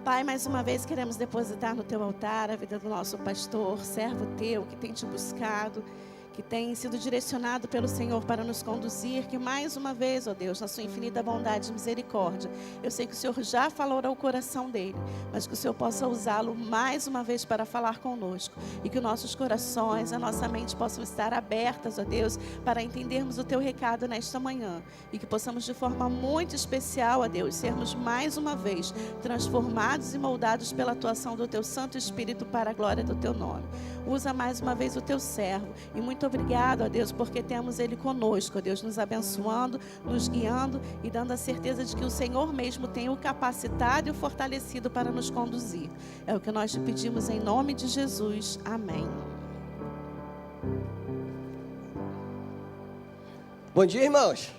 Pai, mais uma vez queremos depositar no teu altar a vida do nosso pastor, servo teu, que tem te buscado, que tem sido direcionado pelo Senhor para nos conduzir, que mais uma vez, ó Deus, na sua infinita bondade e misericórdia, eu sei que o Senhor já falou ao coração dele, mas que o Senhor possa usá-lo mais uma vez para falar conosco, e que os nossos corações, a nossa mente possam estar abertas, ó Deus, para entendermos o teu recado nesta manhã, e que possamos de forma muito especial, ó Deus, sermos mais uma vez transformados e moldados pela atuação do teu Santo Espírito para a glória do teu nome. Usa mais uma vez o teu servo, e muito obrigado, ó Deus, porque temos Ele conosco, ó Deus, nos abençoando, nos guiando e dando a certeza de que o Senhor mesmo tem o capacitado e o fortalecido para nos conduzir. É o que nós te pedimos em nome de Jesus. Amém. Bom dia, irmãos.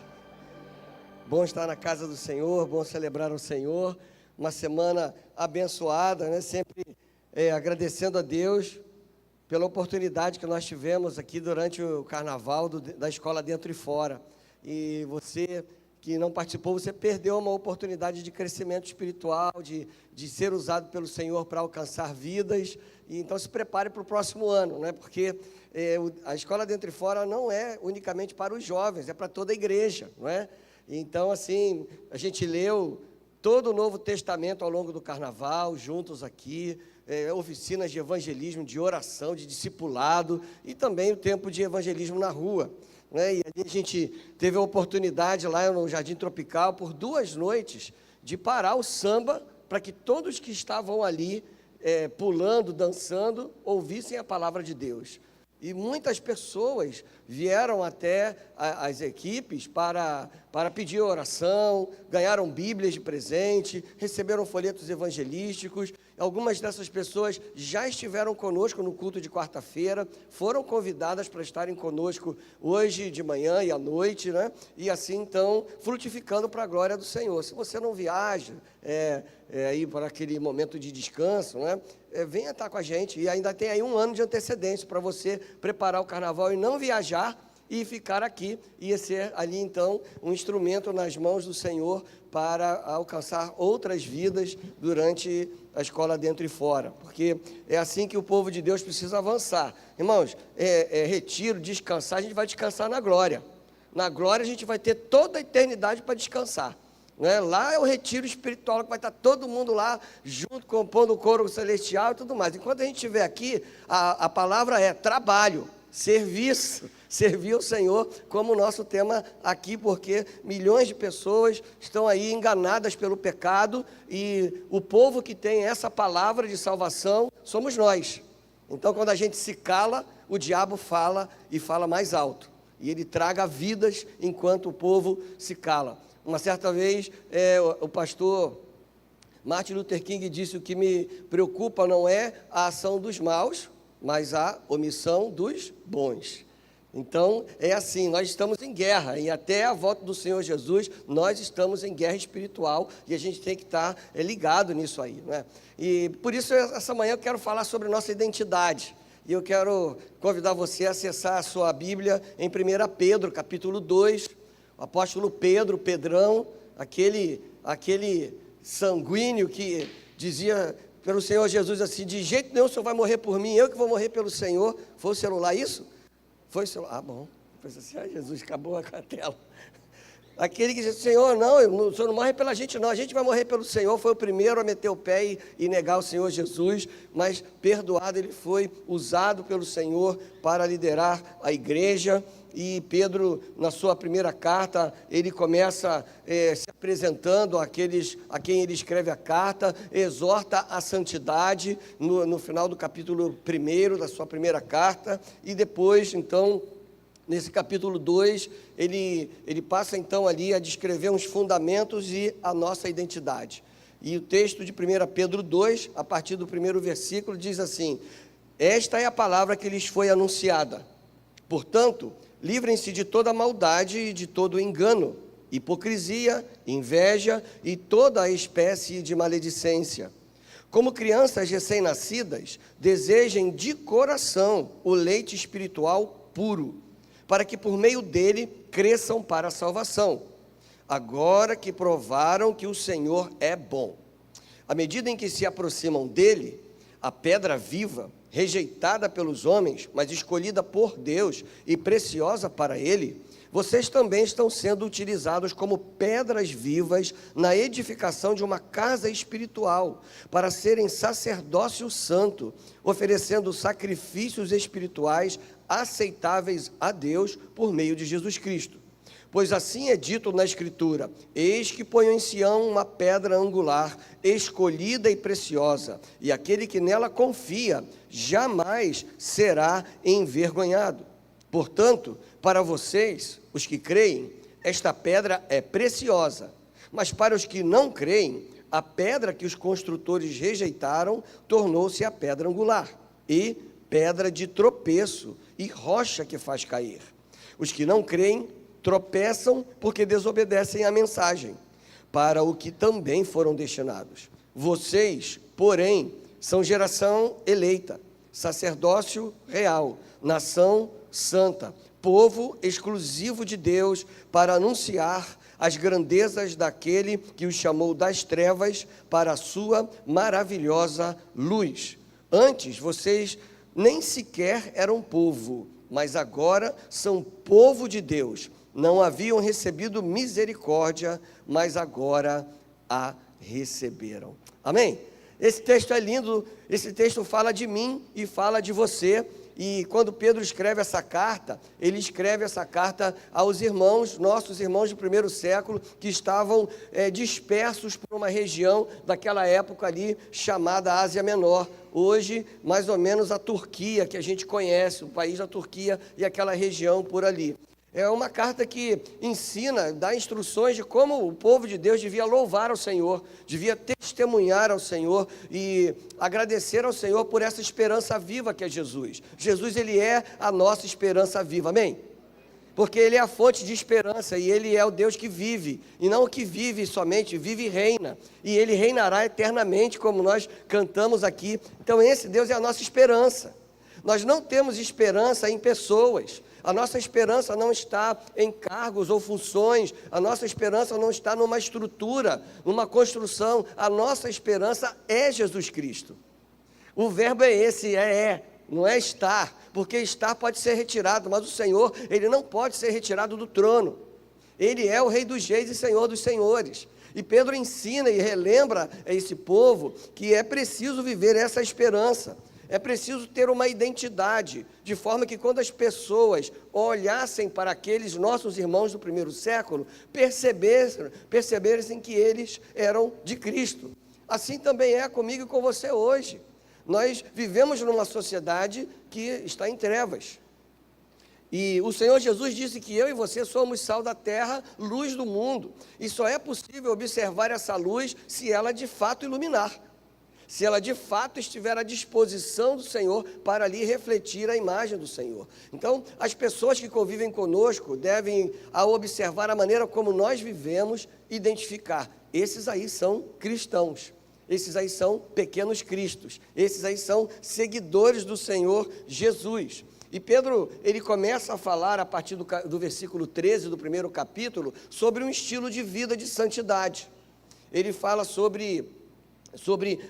Bom estar na casa do Senhor, bom celebrar o Senhor. Uma semana abençoada, né? Sempre agradecendo a Deus pela oportunidade que nós tivemos aqui durante o carnaval da escola Dentro e Fora. E você que não participou, você perdeu uma oportunidade de crescimento espiritual, de ser usado pelo Senhor para alcançar vidas. E então se prepare para o próximo ano, né? Porque a escola Dentro e Fora não é unicamente para os jovens, é para toda a igreja, não é? Então, assim, a gente leu todo o Novo Testamento ao longo do carnaval, juntos aqui, oficinas de evangelismo, de oração, de discipulado, e também o tempo de evangelismo na rua, né? E ali a gente teve a oportunidade lá no Jardim Tropical, por 2 noites, de parar o samba, para que todos que estavam ali, pulando, dançando, ouvissem a palavra de Deus. E muitas pessoas vieram até as equipes para pedir oração, ganharam Bíblias de presente, receberam folhetos evangelísticos. Algumas dessas pessoas já estiveram conosco no culto de quarta-feira, foram convidadas para estarem conosco hoje de manhã e à noite, né? E assim, então, frutificando para a glória do Senhor. Se você não viaja, aí para aquele momento de descanso, né? Venha estar com a gente, e ainda tem aí 1 ano de antecedência para você preparar o carnaval e não viajar e ficar aqui, e ser ali então um instrumento nas mãos do Senhor para alcançar outras vidas durante a escola Dentro e Fora, porque é assim que o povo de Deus precisa avançar. Irmãos, retiro, descansar, a gente vai descansar na glória. Na glória a gente vai ter toda a eternidade para descansar. Né? Lá é o retiro espiritual, que vai estar todo mundo lá, junto, compondo o coro celestial e tudo mais. Enquanto a gente estiver aqui, a palavra é trabalho, serviço, servir ao Senhor, como o nosso tema aqui, porque milhões de pessoas estão aí enganadas pelo pecado, e o povo que tem essa palavra de salvação somos nós. Então, quando a gente se cala, o diabo fala, e fala mais alto, e ele traga vidas enquanto o povo se cala. Uma certa vez, o pastor Martin Luther King disse: o que me preocupa não é a ação dos maus, mas a omissão dos bons. Então, é assim, nós estamos em guerra, e até a volta do Senhor Jesus, nós estamos em guerra espiritual, e a gente tem que estar ligado nisso aí, né? E por isso, essa manhã eu quero falar sobre nossa identidade, e eu quero convidar você a acessar a sua Bíblia em 1 Pedro, capítulo 2, o apóstolo Pedro, Pedrão, aquele sanguíneo que dizia pelo Senhor Jesus assim: de jeito nenhum o Senhor vai morrer por mim, eu que vou morrer pelo Senhor. Foi o celular isso? Foi o celular? Ah, bom. Eu pensei assim: Jesus, acabou a tela. Aquele que disse: Senhor, não, o Senhor não morre pela gente não, a gente vai morrer pelo Senhor. Foi o primeiro a meter o pé e negar o Senhor Jesus, mas perdoado ele foi, usado pelo Senhor para liderar a igreja. E Pedro, na sua primeira carta, ele começa se apresentando àqueles a quem ele escreve a carta, exorta a santidade no final do capítulo 1 da sua primeira carta, e depois, então, nesse capítulo 2, ele passa então ali a descrever uns fundamentos e a nossa identidade. E o texto de 1 Pedro 2, a partir do 1º versículo, diz assim: esta é a palavra que lhes foi anunciada. Portanto, livrem-se de toda maldade e de todo engano, hipocrisia, inveja e toda a espécie de maledicência. Como crianças recém-nascidas, desejem de coração o leite espiritual puro, para que por meio dele cresçam para a salvação, agora que provaram que o Senhor é bom. À medida em que se aproximam dele, a pedra viva, rejeitada pelos homens, mas escolhida por Deus e preciosa para ele, vocês também estão sendo utilizados como pedras vivas na edificação de uma casa espiritual, para serem sacerdócio santo, oferecendo sacrifícios espirituais aceitáveis a Deus por meio de Jesus Cristo. Pois assim é dito na Escritura: eis que ponho em Sião uma pedra angular, escolhida e preciosa, e aquele que nela confia jamais será envergonhado. Portanto, para vocês, os que creem, esta pedra é preciosa, mas para os que não creem, a pedra que os construtores rejeitaram tornou-se a pedra angular, e pedra de tropeço, e rocha que faz cair. Os que não creem tropeçam porque desobedecem à mensagem, para o que também foram destinados. Vocês, porém, são geração eleita, sacerdócio real, nação santa, povo exclusivo de Deus, para anunciar as grandezas daquele que os chamou das trevas para a sua maravilhosa luz. Antes, vocês nem sequer eram povo, mas agora são povo de Deus. Não haviam recebido misericórdia, mas agora a receberam. Amém? Esse texto é lindo, esse texto fala de mim e fala de você. E quando Pedro escreve essa carta, ele escreve essa carta aos irmãos, nossos irmãos do primeiro século, que estavam dispersos por uma região daquela época ali, chamada Ásia Menor. Hoje, mais ou menos a Turquia, que a gente conhece, o país da Turquia e aquela região por ali. É uma carta que ensina, dá instruções de como o povo de Deus devia louvar ao Senhor, devia testemunhar ao Senhor e agradecer ao Senhor por essa esperança viva que é Jesus. Jesus, ele é a nossa esperança viva, amém? Porque ele é a fonte de esperança e ele é o Deus que vive, e não o que vive somente, vive e reina, e ele reinará eternamente, como nós cantamos aqui. Então esse Deus é a nossa esperança. Nós não temos esperança em pessoas. A nossa esperança não está em cargos ou funções, a nossa esperança não está numa estrutura, numa construção, a nossa esperança é Jesus Cristo. O verbo é esse, não é estar, porque estar pode ser retirado, mas o Senhor, ele não pode ser retirado do trono. Ele é o Rei dos Reis e Senhor dos Senhores. E Pedro ensina e relembra a esse povo que é preciso viver essa esperança. É preciso ter uma identidade, de forma que quando as pessoas olhassem para aqueles nossos irmãos do primeiro século, percebessem que eles eram de Cristo. Assim também é comigo e com você hoje. Nós vivemos numa sociedade que está em trevas. E o Senhor Jesus disse que eu e você somos sal da terra, luz do mundo. E só é possível observar essa luz se ela de fato iluminar. Se ela de fato estiver à disposição do Senhor para ali refletir a imagem do Senhor. Então, as pessoas que convivem conosco devem, ao observar a maneira como nós vivemos, identificar: esses aí são cristãos, esses aí são pequenos cristos, esses aí são seguidores do Senhor Jesus. E Pedro, ele começa a falar a partir do versículo 13 do primeiro capítulo, sobre um estilo de vida de santidade. Ele fala sobre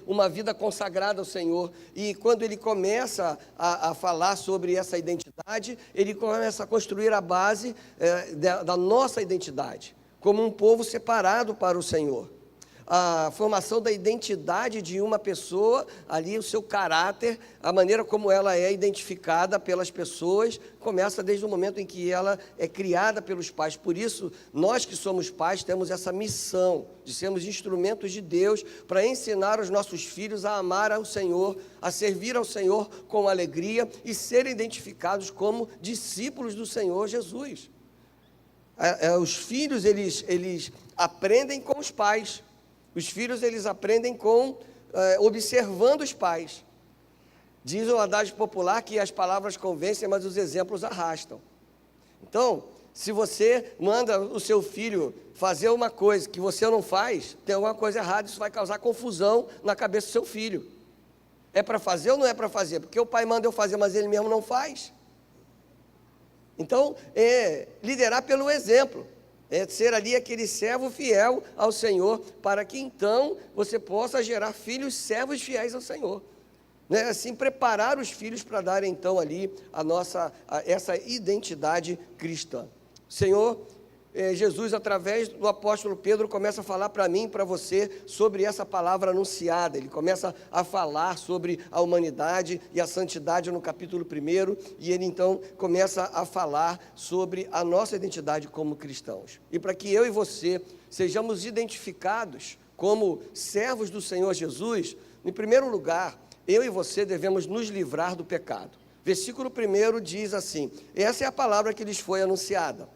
uma vida consagrada ao Senhor, e quando ele começa a falar sobre essa identidade, ele começa a construir a base da nossa identidade, como um povo separado para o Senhor. A formação da identidade de uma pessoa, ali o seu caráter, a maneira como ela é identificada pelas pessoas, começa desde o momento em que ela é criada pelos pais. Por isso, nós que somos pais temos essa missão de sermos instrumentos de Deus para ensinar os nossos filhos a amar ao Senhor, a servir ao Senhor com alegria e serem identificados como discípulos do Senhor Jesus. Os filhos, eles aprendem com os pais. Os filhos, eles aprendem observando os pais. Diz o adágio popular que as palavras convencem, mas os exemplos arrastam. Então, se você manda o seu filho fazer uma coisa que você não faz, tem alguma coisa errada, isso vai causar confusão na cabeça do seu filho. É para fazer ou não é para fazer? Porque o pai manda eu fazer, mas ele mesmo não faz. Então, liderar pelo exemplo. É ser ali aquele servo fiel ao Senhor, para que então você possa gerar filhos servos fiéis ao Senhor. Né? Assim, preparar os filhos para darem então ali essa identidade cristã. Senhor, Jesus, através do apóstolo Pedro, começa a falar para mim e para você sobre essa palavra anunciada. Ele começa a falar sobre a humanidade e a santidade no capítulo 1, e ele então começa a falar sobre a nossa identidade como cristãos. E para que eu e você sejamos identificados como servos do Senhor Jesus, em primeiro lugar, eu e você devemos nos livrar do pecado. Versículo 1 diz assim: essa é a palavra que lhes foi anunciada.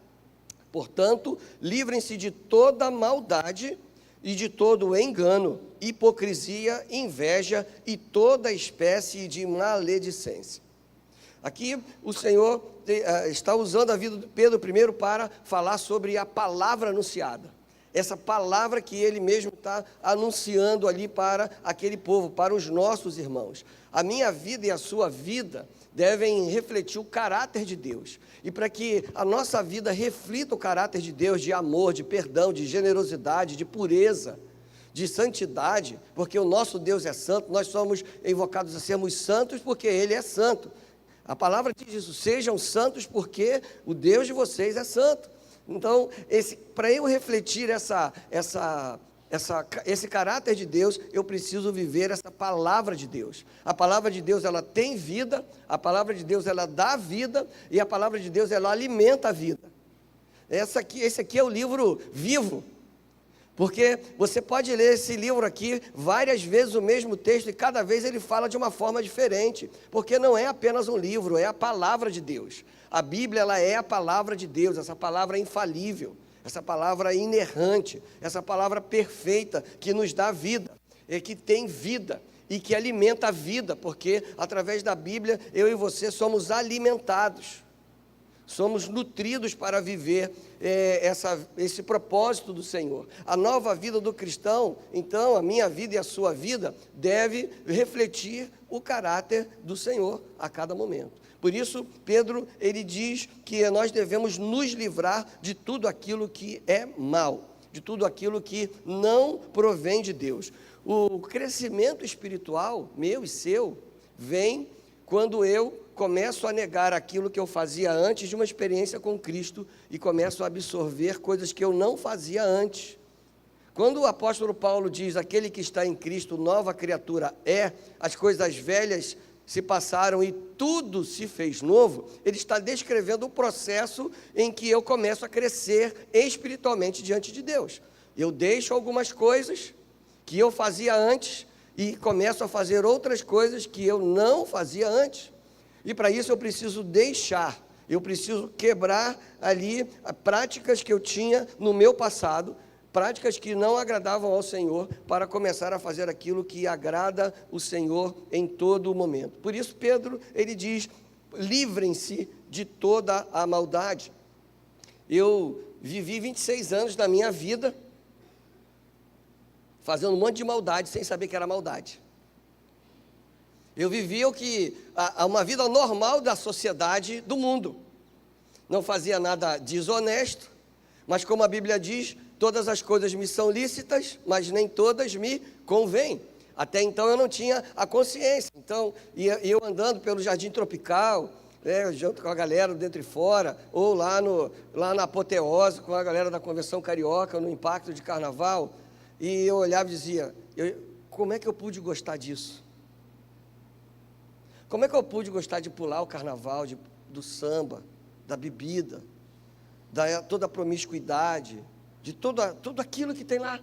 Portanto, livrem-se de toda maldade e de todo engano, hipocrisia, inveja e toda espécie de maledicência. Aqui o Senhor está usando a vida de Pedro I para falar sobre a palavra anunciada. Essa palavra que ele mesmo está anunciando ali para aquele povo, para os nossos irmãos. A minha vida e a sua vida devem refletir o caráter de Deus. E para que a nossa vida reflita o caráter de Deus, de amor, de perdão, de generosidade, de pureza, de santidade, porque o nosso Deus é santo, nós somos invocados a sermos santos porque Ele é santo. A palavra diz isso: sejam santos porque o Deus de vocês é santo. Então, para eu refletir esse caráter de Deus, eu preciso viver essa palavra de Deus. A palavra de Deus, ela tem vida, a palavra de Deus, ela dá vida, e a palavra de Deus, ela alimenta a vida. Esse aqui é o livro vivo, porque você pode ler esse livro aqui várias vezes o mesmo texto, e cada vez ele fala de uma forma diferente, porque não é apenas um livro, é a palavra de Deus. A Bíblia, ela é a palavra de Deus, essa palavra infalível, essa palavra inerrante, essa palavra perfeita que nos dá vida, que tem vida e que alimenta a vida, porque através da Bíblia eu e você somos alimentados, somos nutridos para viver esse propósito do Senhor. A nova vida do cristão, então, a minha vida e a sua vida, deve refletir o caráter do Senhor a cada momento. Por isso, Pedro, ele diz que nós devemos nos livrar de tudo aquilo que é mal, de tudo aquilo que não provém de Deus. O crescimento espiritual, meu e seu, vem quando eu começo a negar aquilo que eu fazia antes de uma experiência com Cristo e começo a absorver coisas que eu não fazia antes. Quando o apóstolo Paulo diz: aquele que está em Cristo, nova criatura é, as coisas velhas se passaram e tudo se fez novo, ele está descrevendo o processo em que eu começo a crescer espiritualmente diante de Deus. Eu deixo algumas coisas que eu fazia antes e começo a fazer outras coisas que eu não fazia antes. E para isso eu preciso deixar, eu preciso quebrar ali práticas que eu tinha no meu passado, práticas que não agradavam ao Senhor, para começar a fazer aquilo que agrada o Senhor em todo momento. Por isso Pedro, ele diz: livrem-se de toda a maldade. Eu vivi 26 anos da minha vida fazendo um monte de maldade sem saber que era maldade. Eu vivi uma vida normal da sociedade do mundo. Não fazia nada desonesto, mas como a Bíblia diz, todas as coisas me são lícitas, mas nem todas me convêm. Até então eu não tinha a consciência. Então, eu andando pelo Jardim Tropical, junto com a galera do Dentro e Fora, ou lá na Apoteose, com a galera da Convenção Carioca, no Impacto de Carnaval, e eu olhava e dizia: como é que eu pude gostar disso? Como é que eu pude gostar de pular o carnaval, do samba, da bebida, toda a promiscuidade, de tudo aquilo que tem lá?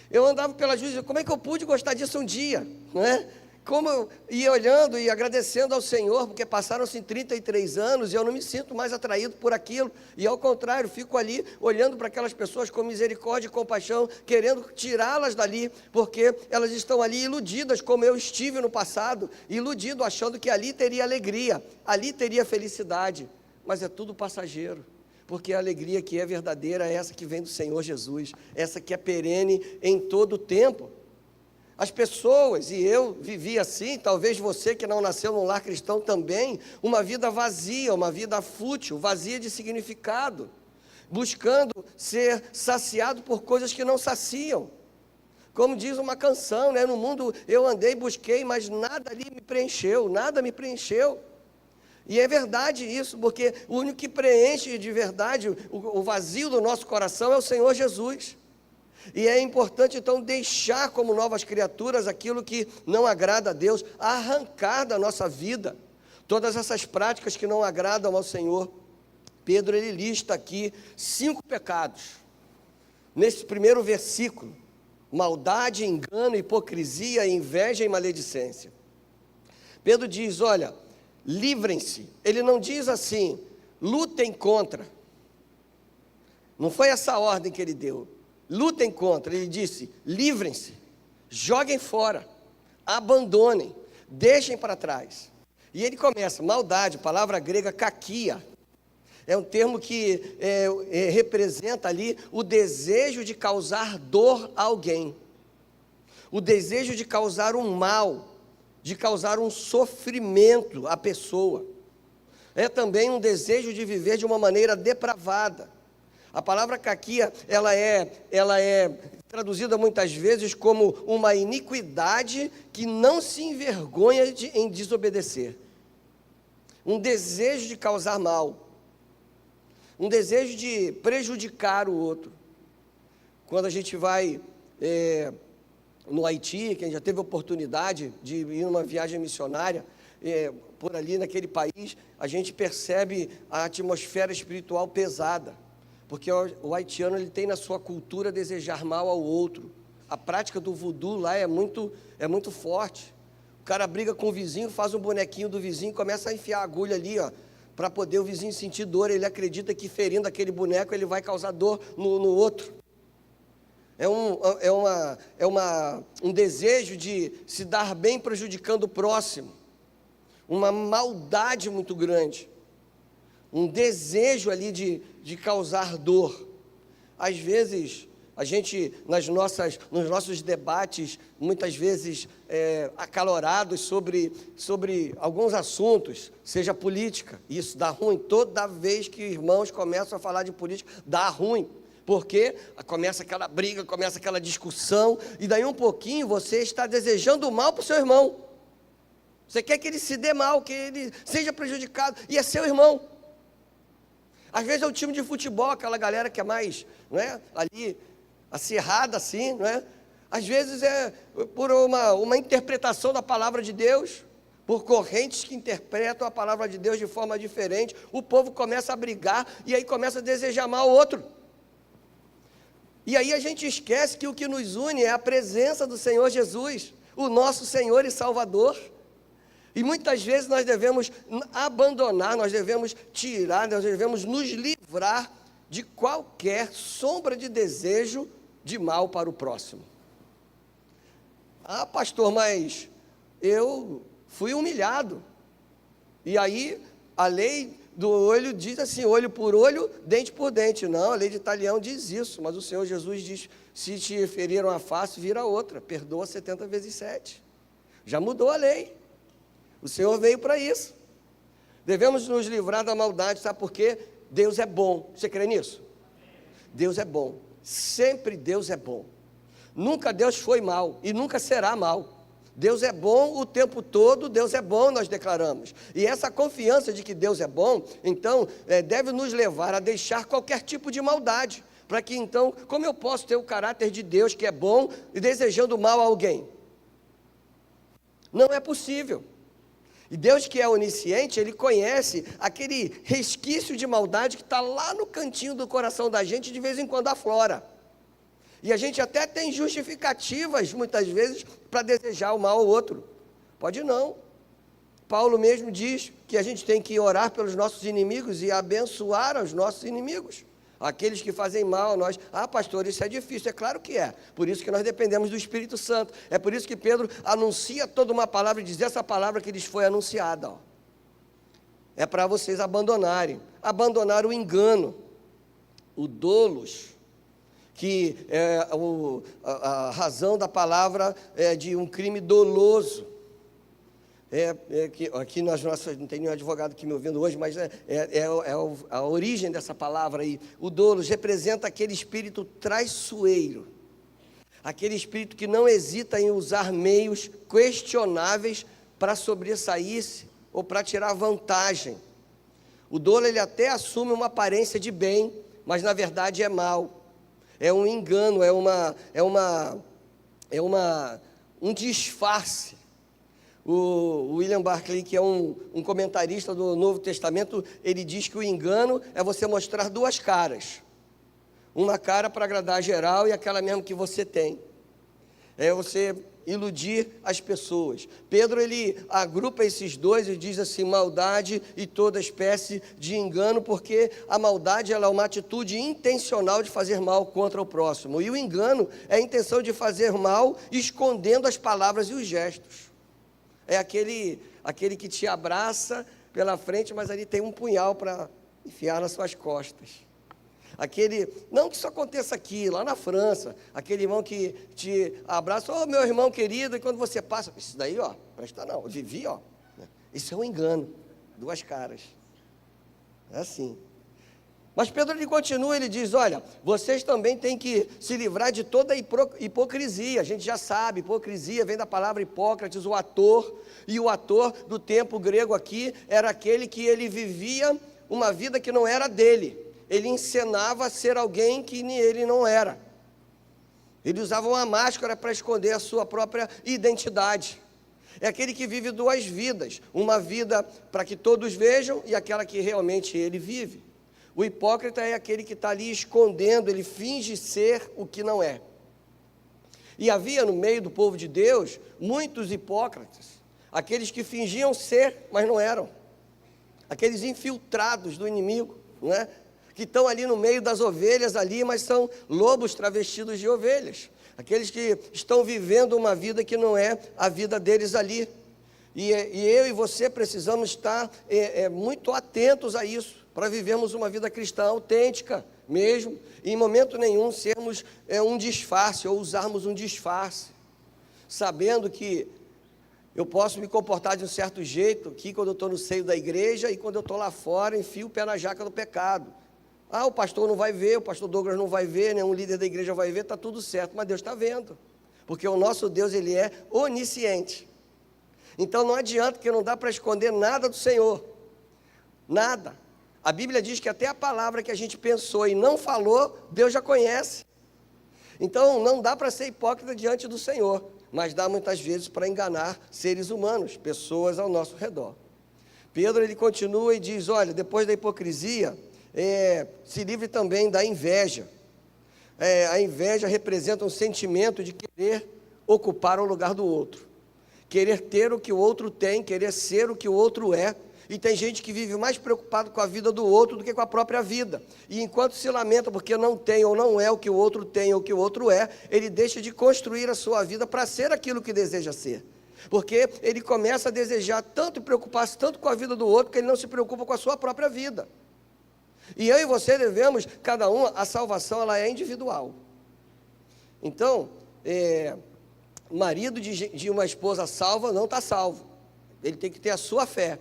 Eu andava pelas ruas e dizia: como é que eu pude gostar disso um dia? Não é? Como eu ia olhando e agradecendo ao Senhor, porque passaram-se 33 anos e eu não me sinto mais atraído por aquilo, e ao contrário, fico ali olhando para aquelas pessoas com misericórdia e compaixão, querendo tirá-las dali, porque elas estão ali iludidas, como eu estive no passado, iludido, achando que ali teria alegria, ali teria felicidade, mas é tudo passageiro. Porque a alegria que é verdadeira é essa que vem do Senhor Jesus, essa que é perene em todo o tempo. As pessoas, e eu vivi assim, talvez você que não nasceu num lar cristão também, uma vida vazia, uma vida fútil, vazia de significado. buscando ser saciado por coisas que não saciam. Como diz uma canção, né? No mundo eu andei, busquei, mas nada ali me preencheu, nada me preencheu. E é verdade isso, porque o único que preenche de verdade o vazio do nosso coração é o Senhor Jesus. E é importante então deixar como novas criaturas aquilo que não agrada a Deus, arrancar da nossa vida todas essas práticas que não agradam ao Senhor. Pedro, ele lista aqui 5 pecados, nesse primeiro versículo: maldade, engano, hipocrisia, inveja e maledicência. Pedro diz, olha, livrem-se. Ele não diz assim, lutem contra. Não foi essa ordem que ele deu. Lutem contra. Ele disse, livrem-se, joguem fora, abandonem, deixem para trás. E ele começa, maldade, palavra grega kakia. É um termo que representa ali o desejo de causar dor a alguém. O desejo de causar um mal, de causar um sofrimento à pessoa. É também um desejo de viver de uma maneira depravada. A palavra kakia, ela é traduzida muitas vezes como uma iniquidade que não se envergonha em desobedecer. Um desejo de causar mal. Um desejo de prejudicar o outro. Quando a gente vai no Haiti, que a gente já teve a oportunidade de ir numa viagem missionária, por ali naquele país, a gente percebe a atmosfera espiritual pesada. Porque o haitiano, ele tem na sua cultura desejar mal ao outro. A prática do voodoo lá é muito forte. O cara briga com o vizinho, faz um bonequinho do vizinho, começa a enfiar a agulha ali, ó, para poder o vizinho sentir dor. Ele acredita que ferindo aquele boneco, ele vai causar dor no outro. Um desejo de se dar bem prejudicando o próximo. Uma maldade muito grande. Um desejo ali de causar dor. Às vezes, a gente, nos nossos debates, muitas vezes acalorados sobre alguns assuntos, seja política, isso dá ruim. Toda vez que irmãos começam a falar de política, dá ruim. Porque começa aquela briga, começa aquela discussão, e daí um pouquinho você está desejando o mal para o seu irmão. Você quer que ele se dê mal, que ele seja prejudicado, e é seu irmão. Às vezes é o time de futebol, aquela galera que é mais, não é, ali, acirrada assim, não é? Às vezes é por uma interpretação da palavra de Deus, por correntes que interpretam a palavra de Deus de forma diferente, o povo começa a brigar, e aí começa a desejar mal ao outro. E aí a gente esquece que o que nos une é a presença do Senhor Jesus, o nosso Senhor e Salvador. E muitas vezes nós devemos abandonar, nós devemos tirar, nós devemos nos livrar de qualquer sombra de desejo de mal para o próximo. Ah, pastor, mas eu fui humilhado. E aí a lei do olho diz assim, olho por olho, dente por dente. Não, a lei de Italião diz isso, mas o Senhor Jesus diz, se te feriram a face, vira outra, perdoa 70 vezes 7. Já mudou a lei. O Senhor veio para isso. Devemos nos livrar da maldade, sabe por quê? Deus é bom. Você crê nisso? Deus é bom. Sempre Deus é bom. Nunca Deus foi mal e nunca será mal. Deus é bom o tempo todo, Deus é bom, nós declaramos. E essa confiança de que Deus é bom, então, deve nos levar a deixar qualquer tipo de maldade. Para que então, como eu posso ter o caráter de Deus que é bom e desejando mal a alguém? Não é possível. E Deus que é onisciente, Ele conhece aquele resquício de maldade que está lá no cantinho do coração da gente, de vez em quando aflora. E a gente até tem justificativas, muitas vezes, para desejar o mal ao outro. Pode não. Paulo mesmo diz que a gente tem que orar pelos nossos inimigos e abençoar os nossos inimigos. Aqueles que fazem mal a nós. Ah, pastor, isso é difícil. É claro que é. Por isso que nós dependemos do Espírito Santo. É por isso que Pedro anuncia toda uma palavra e diz essa palavra que lhes foi anunciada. Ó. É para vocês abandonarem. Abandonar o engano, o dolos, que é a razão da palavra é de um crime doloso. Aqui nas nossas, não tem nenhum advogado aqui me ouvindo hoje, mas a origem dessa palavra aí. O doulos representa aquele espírito traiçoeiro, aquele espírito que não hesita em usar meios questionáveis para sobressair-se ou para tirar vantagem. O dolo, ele até assume uma aparência de bem, mas na verdade é mal, é um engano, um disfarce. O William Barclay, que é um comentarista do Novo Testamento, ele diz que o engano é você mostrar duas caras. Uma cara para agradar geral e aquela mesmo que você tem. É você iludir as pessoas. Pedro, ele agrupa esses dois e diz assim: maldade e toda espécie de engano, porque a maldade, ela é uma atitude intencional de fazer mal contra o próximo. E o engano é a intenção de fazer mal escondendo as palavras e os gestos. É aquele que te abraça pela frente, mas ali tem um punhal para enfiar nas suas costas. Não que isso aconteça aqui, lá na França, aquele irmão que te abraça, meu irmão querido, e quando você passa, isso daí, presta não, eu vivi, isso é um engano, duas caras, é assim. Mas Pedro, ele continua, ele diz, olha, vocês também têm que se livrar de toda hipocrisia. A gente já sabe, hipocrisia vem da palavra Hipócrates, o ator, e o ator do tempo grego aqui era aquele que ele vivia uma vida que não era dele. Ele encenava ser alguém que ele não era. Ele usava uma máscara para esconder a sua própria identidade. É aquele que vive duas vidas, uma vida para que todos vejam e aquela que realmente ele vive. O hipócrita é aquele que está ali escondendo, ele finge ser o que não é. E havia no meio do povo de Deus muitos hipócritas, aqueles que fingiam ser, mas não eram. Aqueles infiltrados do inimigo, não é? Que estão ali no meio das ovelhas ali, mas são lobos travestidos de ovelhas. Aqueles que estão vivendo uma vida que não é a vida deles ali. E eu e você precisamos estar muito atentos a isso, para vivermos uma vida cristã autêntica mesmo, e em momento nenhum sermos um disfarce, ou usarmos um disfarce, sabendo que eu posso me comportar de um certo jeito aqui quando eu estou no seio da igreja, e quando eu estou lá fora, enfio o pé na jaca do pecado. O pastor não vai ver, o pastor Douglas não vai ver, nenhum líder da igreja vai ver, está tudo certo, mas Deus está vendo, porque o nosso Deus, ele é onisciente. Então não adianta, que não dá para esconder nada do Senhor, nada. A Bíblia diz que até a palavra que a gente pensou e não falou, Deus já conhece. Então não dá para ser hipócrita diante do Senhor, mas dá muitas vezes para enganar seres humanos, pessoas ao nosso redor. Pedro, ele continua e diz, olha, depois da hipocrisia, se livre também da inveja. A inveja representa um sentimento de querer ocupar o lugar do outro, querer ter o que o outro tem, querer ser o que o outro é. E tem gente que vive mais preocupado com a vida do outro do que com a própria vida. E enquanto se lamenta porque não tem ou não é o que o outro tem ou o que o outro é, ele deixa de construir a sua vida para ser aquilo que deseja ser. Porque ele começa a desejar tanto e preocupar-se tanto com a vida do outro, que ele não se preocupa com a sua própria vida. E eu e você devemos, cada um, a salvação, ela é individual. Então, marido de uma esposa salva não está salvo. Ele tem que ter a sua fé.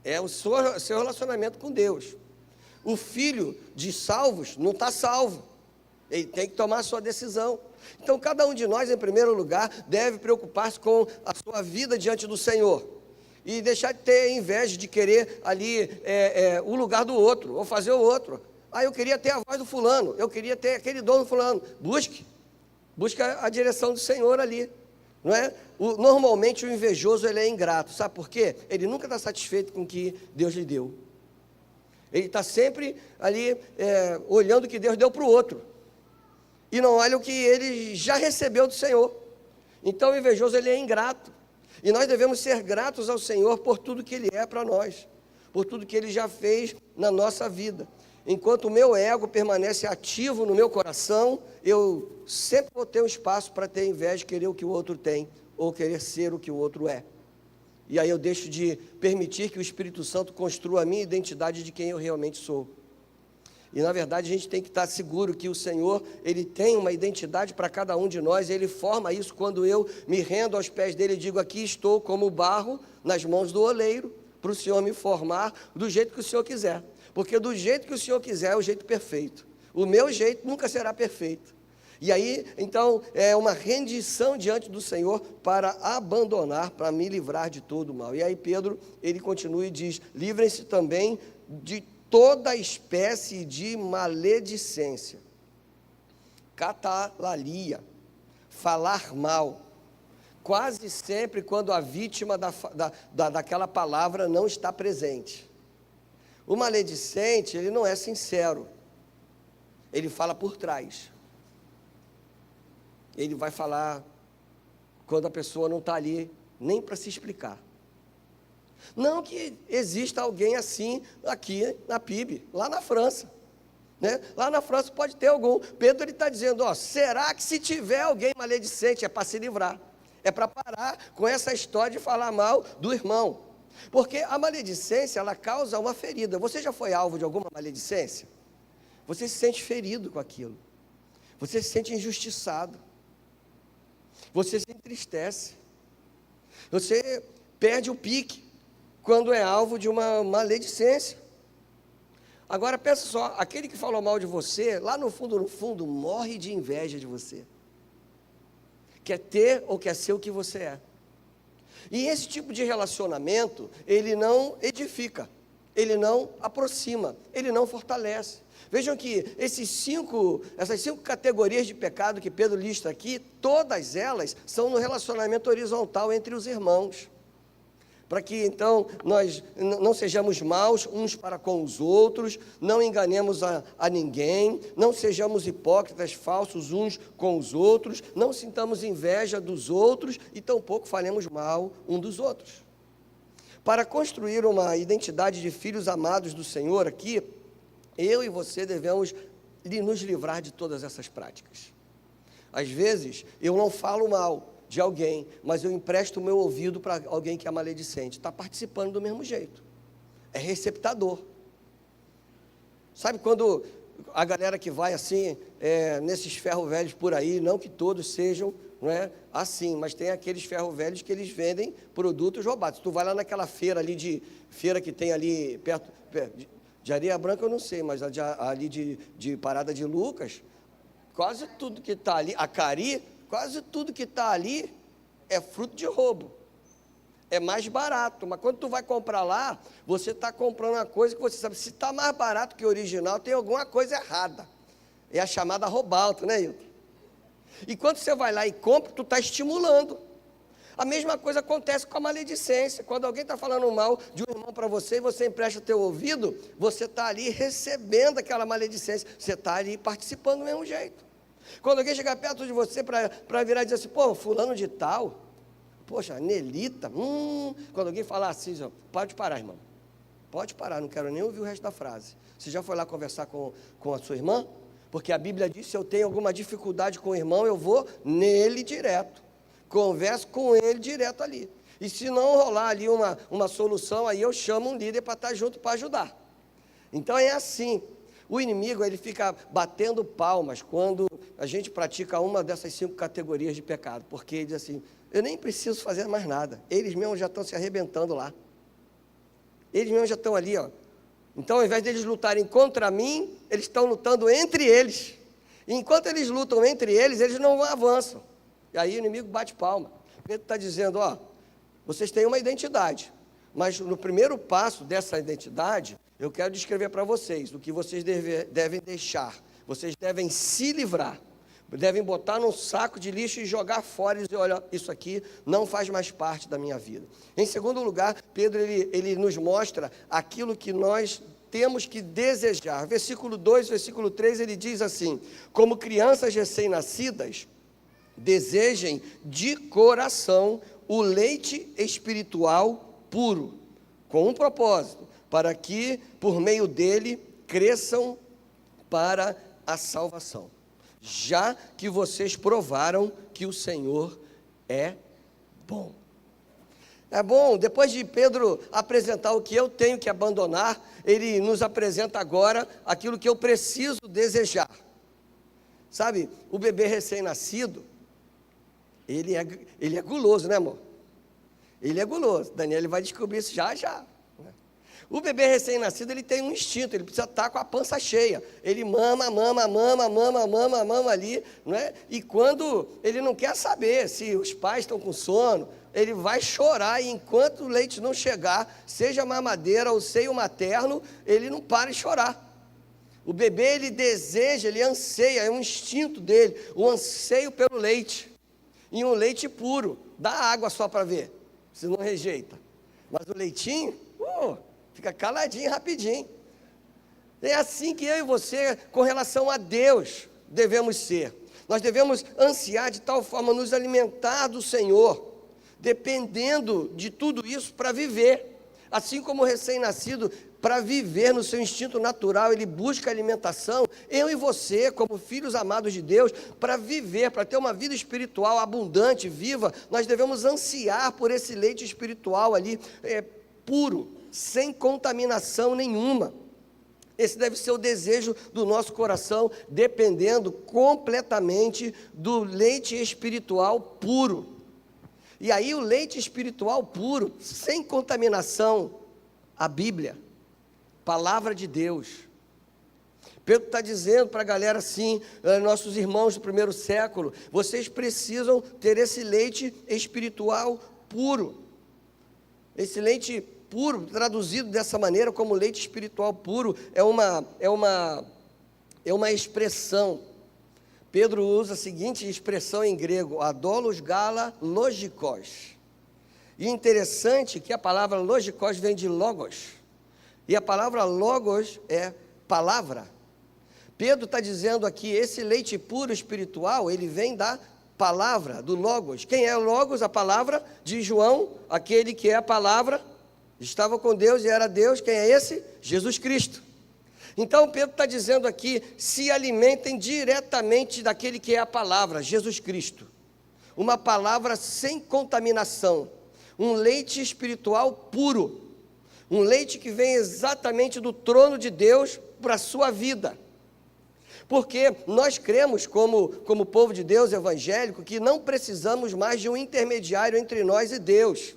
É o seu relacionamento com Deus. O filho de salvos não está salvo. Ele tem que tomar a sua decisão. Então, cada um de nós, em primeiro lugar, deve preocupar-se com a sua vida diante do Senhor. E deixar de ter inveja de querer ali o lugar do outro, ou fazer o outro. Eu queria ter a voz do fulano, eu queria ter aquele dom do fulano. Busque a direção do Senhor ali. Não é? Normalmente o invejoso, ele é ingrato, sabe por quê? Ele nunca está satisfeito com o que Deus lhe deu. Ele está sempre ali olhando o que Deus deu para o outro, e não olha o que ele já recebeu do Senhor. Então o invejoso, ele é ingrato, e nós devemos ser gratos ao Senhor por tudo que Ele é para nós, por tudo que Ele já fez na nossa vida. Enquanto o meu ego permanece ativo no meu coração, eu sempre vou ter um espaço para ter inveja de querer o que o outro tem, ou querer ser o que o outro é. E aí eu deixo de permitir que o Espírito Santo construa a minha identidade de quem eu realmente sou. E, na verdade, a gente tem que estar seguro que o Senhor, Ele tem uma identidade para cada um de nós, e Ele forma isso quando eu me rendo aos pés dEle e digo, aqui estou como barro nas mãos do oleiro, para o Senhor me formar do jeito que o Senhor quiser. Porque do jeito que o Senhor quiser é o jeito perfeito. O meu jeito nunca será perfeito. E aí, então, é uma rendição diante do Senhor para abandonar, para me livrar de todo o mal. E aí Pedro, ele continua e diz, livrem-se também de toda espécie de maledicência, catalalia, falar mal, quase sempre quando a vítima daquela palavra não está presente. O maledicente, ele não é sincero, ele fala por trás, ele vai falar quando a pessoa não está ali nem para se explicar. Não que exista alguém assim aqui na PIB, lá na França, né? Lá na França pode ter algum. Pedro está dizendo, será que se tiver alguém maledicente é para se livrar? É para parar com essa história de falar mal do irmão. Porque a maledicência, ela causa uma ferida. Você já foi alvo de alguma maledicência? Você se sente ferido com aquilo. Você se sente injustiçado. Você se entristece. Você perde o pique quando é alvo de uma maledicência. Agora pensa só, aquele que falou mal de você, lá no fundo, morre de inveja de você. Quer ter ou quer ser o que você é. E esse tipo de relacionamento, ele não edifica, ele não aproxima, ele não fortalece. Vejam que essas cinco categorias de pecado que Pedro lista aqui, todas elas são no relacionamento horizontal entre os irmãos. Para que então nós não sejamos maus uns para com os outros, não enganemos a ninguém, não sejamos hipócritas, falsos uns com os outros, não sintamos inveja dos outros e tampouco falemos mal um dos outros. Para construir uma identidade de filhos amados do Senhor aqui, eu e você devemos nos livrar de todas essas práticas. Às vezes, eu não falo mal de alguém, mas eu empresto o meu ouvido para alguém que é maledicente, está participando do mesmo jeito, é receptador. Sabe quando a galera que vai assim, nesses ferro velhos por aí, não que todos sejam, não é, assim, mas tem aqueles ferro velhos que eles vendem produtos roubados. Tu vai lá naquela feira ali, feira que tem ali perto de Areia Branca, eu não sei, mas ali de Parada de Lucas, quase tudo que está ali, Acari, quase tudo que está ali é fruto de roubo. É mais barato, mas quando tu vai comprar lá, você está comprando uma coisa que você sabe, se está mais barato que o original, tem alguma coisa errada. É a chamada roubalto, né, Hilton? E quando você vai lá e compra, tu está estimulando. A mesma coisa acontece com a maledicência. Quando alguém está falando mal de um irmão para você e você empresta teu ouvido, você está ali recebendo aquela maledicência, você está ali participando do mesmo jeito. Quando alguém chegar perto de você para virar e dizer assim, pô, fulano de tal, poxa, Nelita, quando alguém falar assim, pode parar, irmão, pode parar, não quero nem ouvir o resto da frase. Você já foi lá conversar com a sua irmã? Porque a Bíblia diz, se eu tenho alguma dificuldade com o irmão, eu vou nele direto, converso com ele direto ali. E se não rolar ali uma solução, aí eu chamo um líder para estar junto para ajudar. Então é assim. O inimigo, ele fica batendo palmas quando a gente pratica uma dessas 5 categorias de pecado, porque ele diz assim, eu nem preciso fazer mais nada, eles mesmos já estão se arrebentando lá, eles mesmos já estão ali, Então, ao invés deles lutarem contra mim, eles estão lutando entre eles, e enquanto eles lutam entre eles não avançam, e aí o inimigo bate palma. Pedro está dizendo, vocês têm uma identidade, mas no primeiro passo dessa identidade, eu quero descrever para vocês o que vocês devem deixar. Vocês devem se livrar. Devem botar num saco de lixo e jogar fora e dizer, olha, isso aqui não faz mais parte da minha vida. Em segundo lugar, Pedro ele nos mostra aquilo que nós temos que desejar. Versículo 2, versículo 3, ele diz assim, como crianças recém-nascidas, desejem de coração o leite espiritual puro, com um propósito, para que, por meio dele, cresçam para a salvação, já que vocês provaram que o Senhor é bom. É bom, depois de Pedro apresentar o que eu tenho que abandonar, ele nos apresenta agora aquilo que eu preciso desejar. Sabe, o bebê recém-nascido, ele é guloso, né, amor? Ele é guloso. Daniel vai descobrir isso já, já. O bebê recém-nascido, ele tem um instinto, ele precisa estar com a pança cheia. Ele mama ali, não é? E quando ele não quer saber se os pais estão com sono, ele vai chorar, e enquanto o leite não chegar, seja mamadeira ou seio materno, ele não para de chorar. O bebê, ele deseja, ele anseia, é um instinto dele, o anseio pelo leite. E um leite puro, dá água só para ver, se não rejeita. Mas o leitinho, fica caladinho, rapidinho. É assim que eu e você, com relação a Deus, devemos ser. Nós devemos ansiar de tal forma nos alimentar do Senhor, dependendo de tudo isso para viver. Assim como o recém-nascido, para viver no seu instinto natural, ele busca alimentação. Eu e você, como filhos amados de Deus, para viver, para ter uma vida espiritual abundante, viva, nós devemos ansiar por esse leite espiritual ali, puro, sem contaminação nenhuma. Esse deve ser o desejo do nosso coração, dependendo completamente do leite espiritual puro. E aí o leite espiritual puro, sem contaminação, a Bíblia, palavra de Deus. Pedro está dizendo para a galera assim, nossos irmãos do primeiro século, vocês precisam ter esse leite espiritual puro. Esse leite puro, traduzido dessa maneira como leite espiritual puro, é uma expressão. Pedro usa a seguinte expressão em grego, adolos gala logikos. E interessante que a palavra logikos vem de logos. E a palavra logos é palavra. Pedro está dizendo aqui, esse leite puro espiritual, ele vem da palavra, do logos. Quem é o logos? A palavra de João, aquele que é a palavra, estava com Deus e era Deus. Quem é esse? Jesus Cristo. Então Pedro está dizendo aqui, se alimentem diretamente daquele que é a palavra, Jesus Cristo. Uma palavra sem contaminação, um leite espiritual puro, um leite que vem exatamente do trono de Deus para a sua vida. Porque nós cremos, como povo de Deus evangélico, que não precisamos mais de um intermediário entre nós e Deus.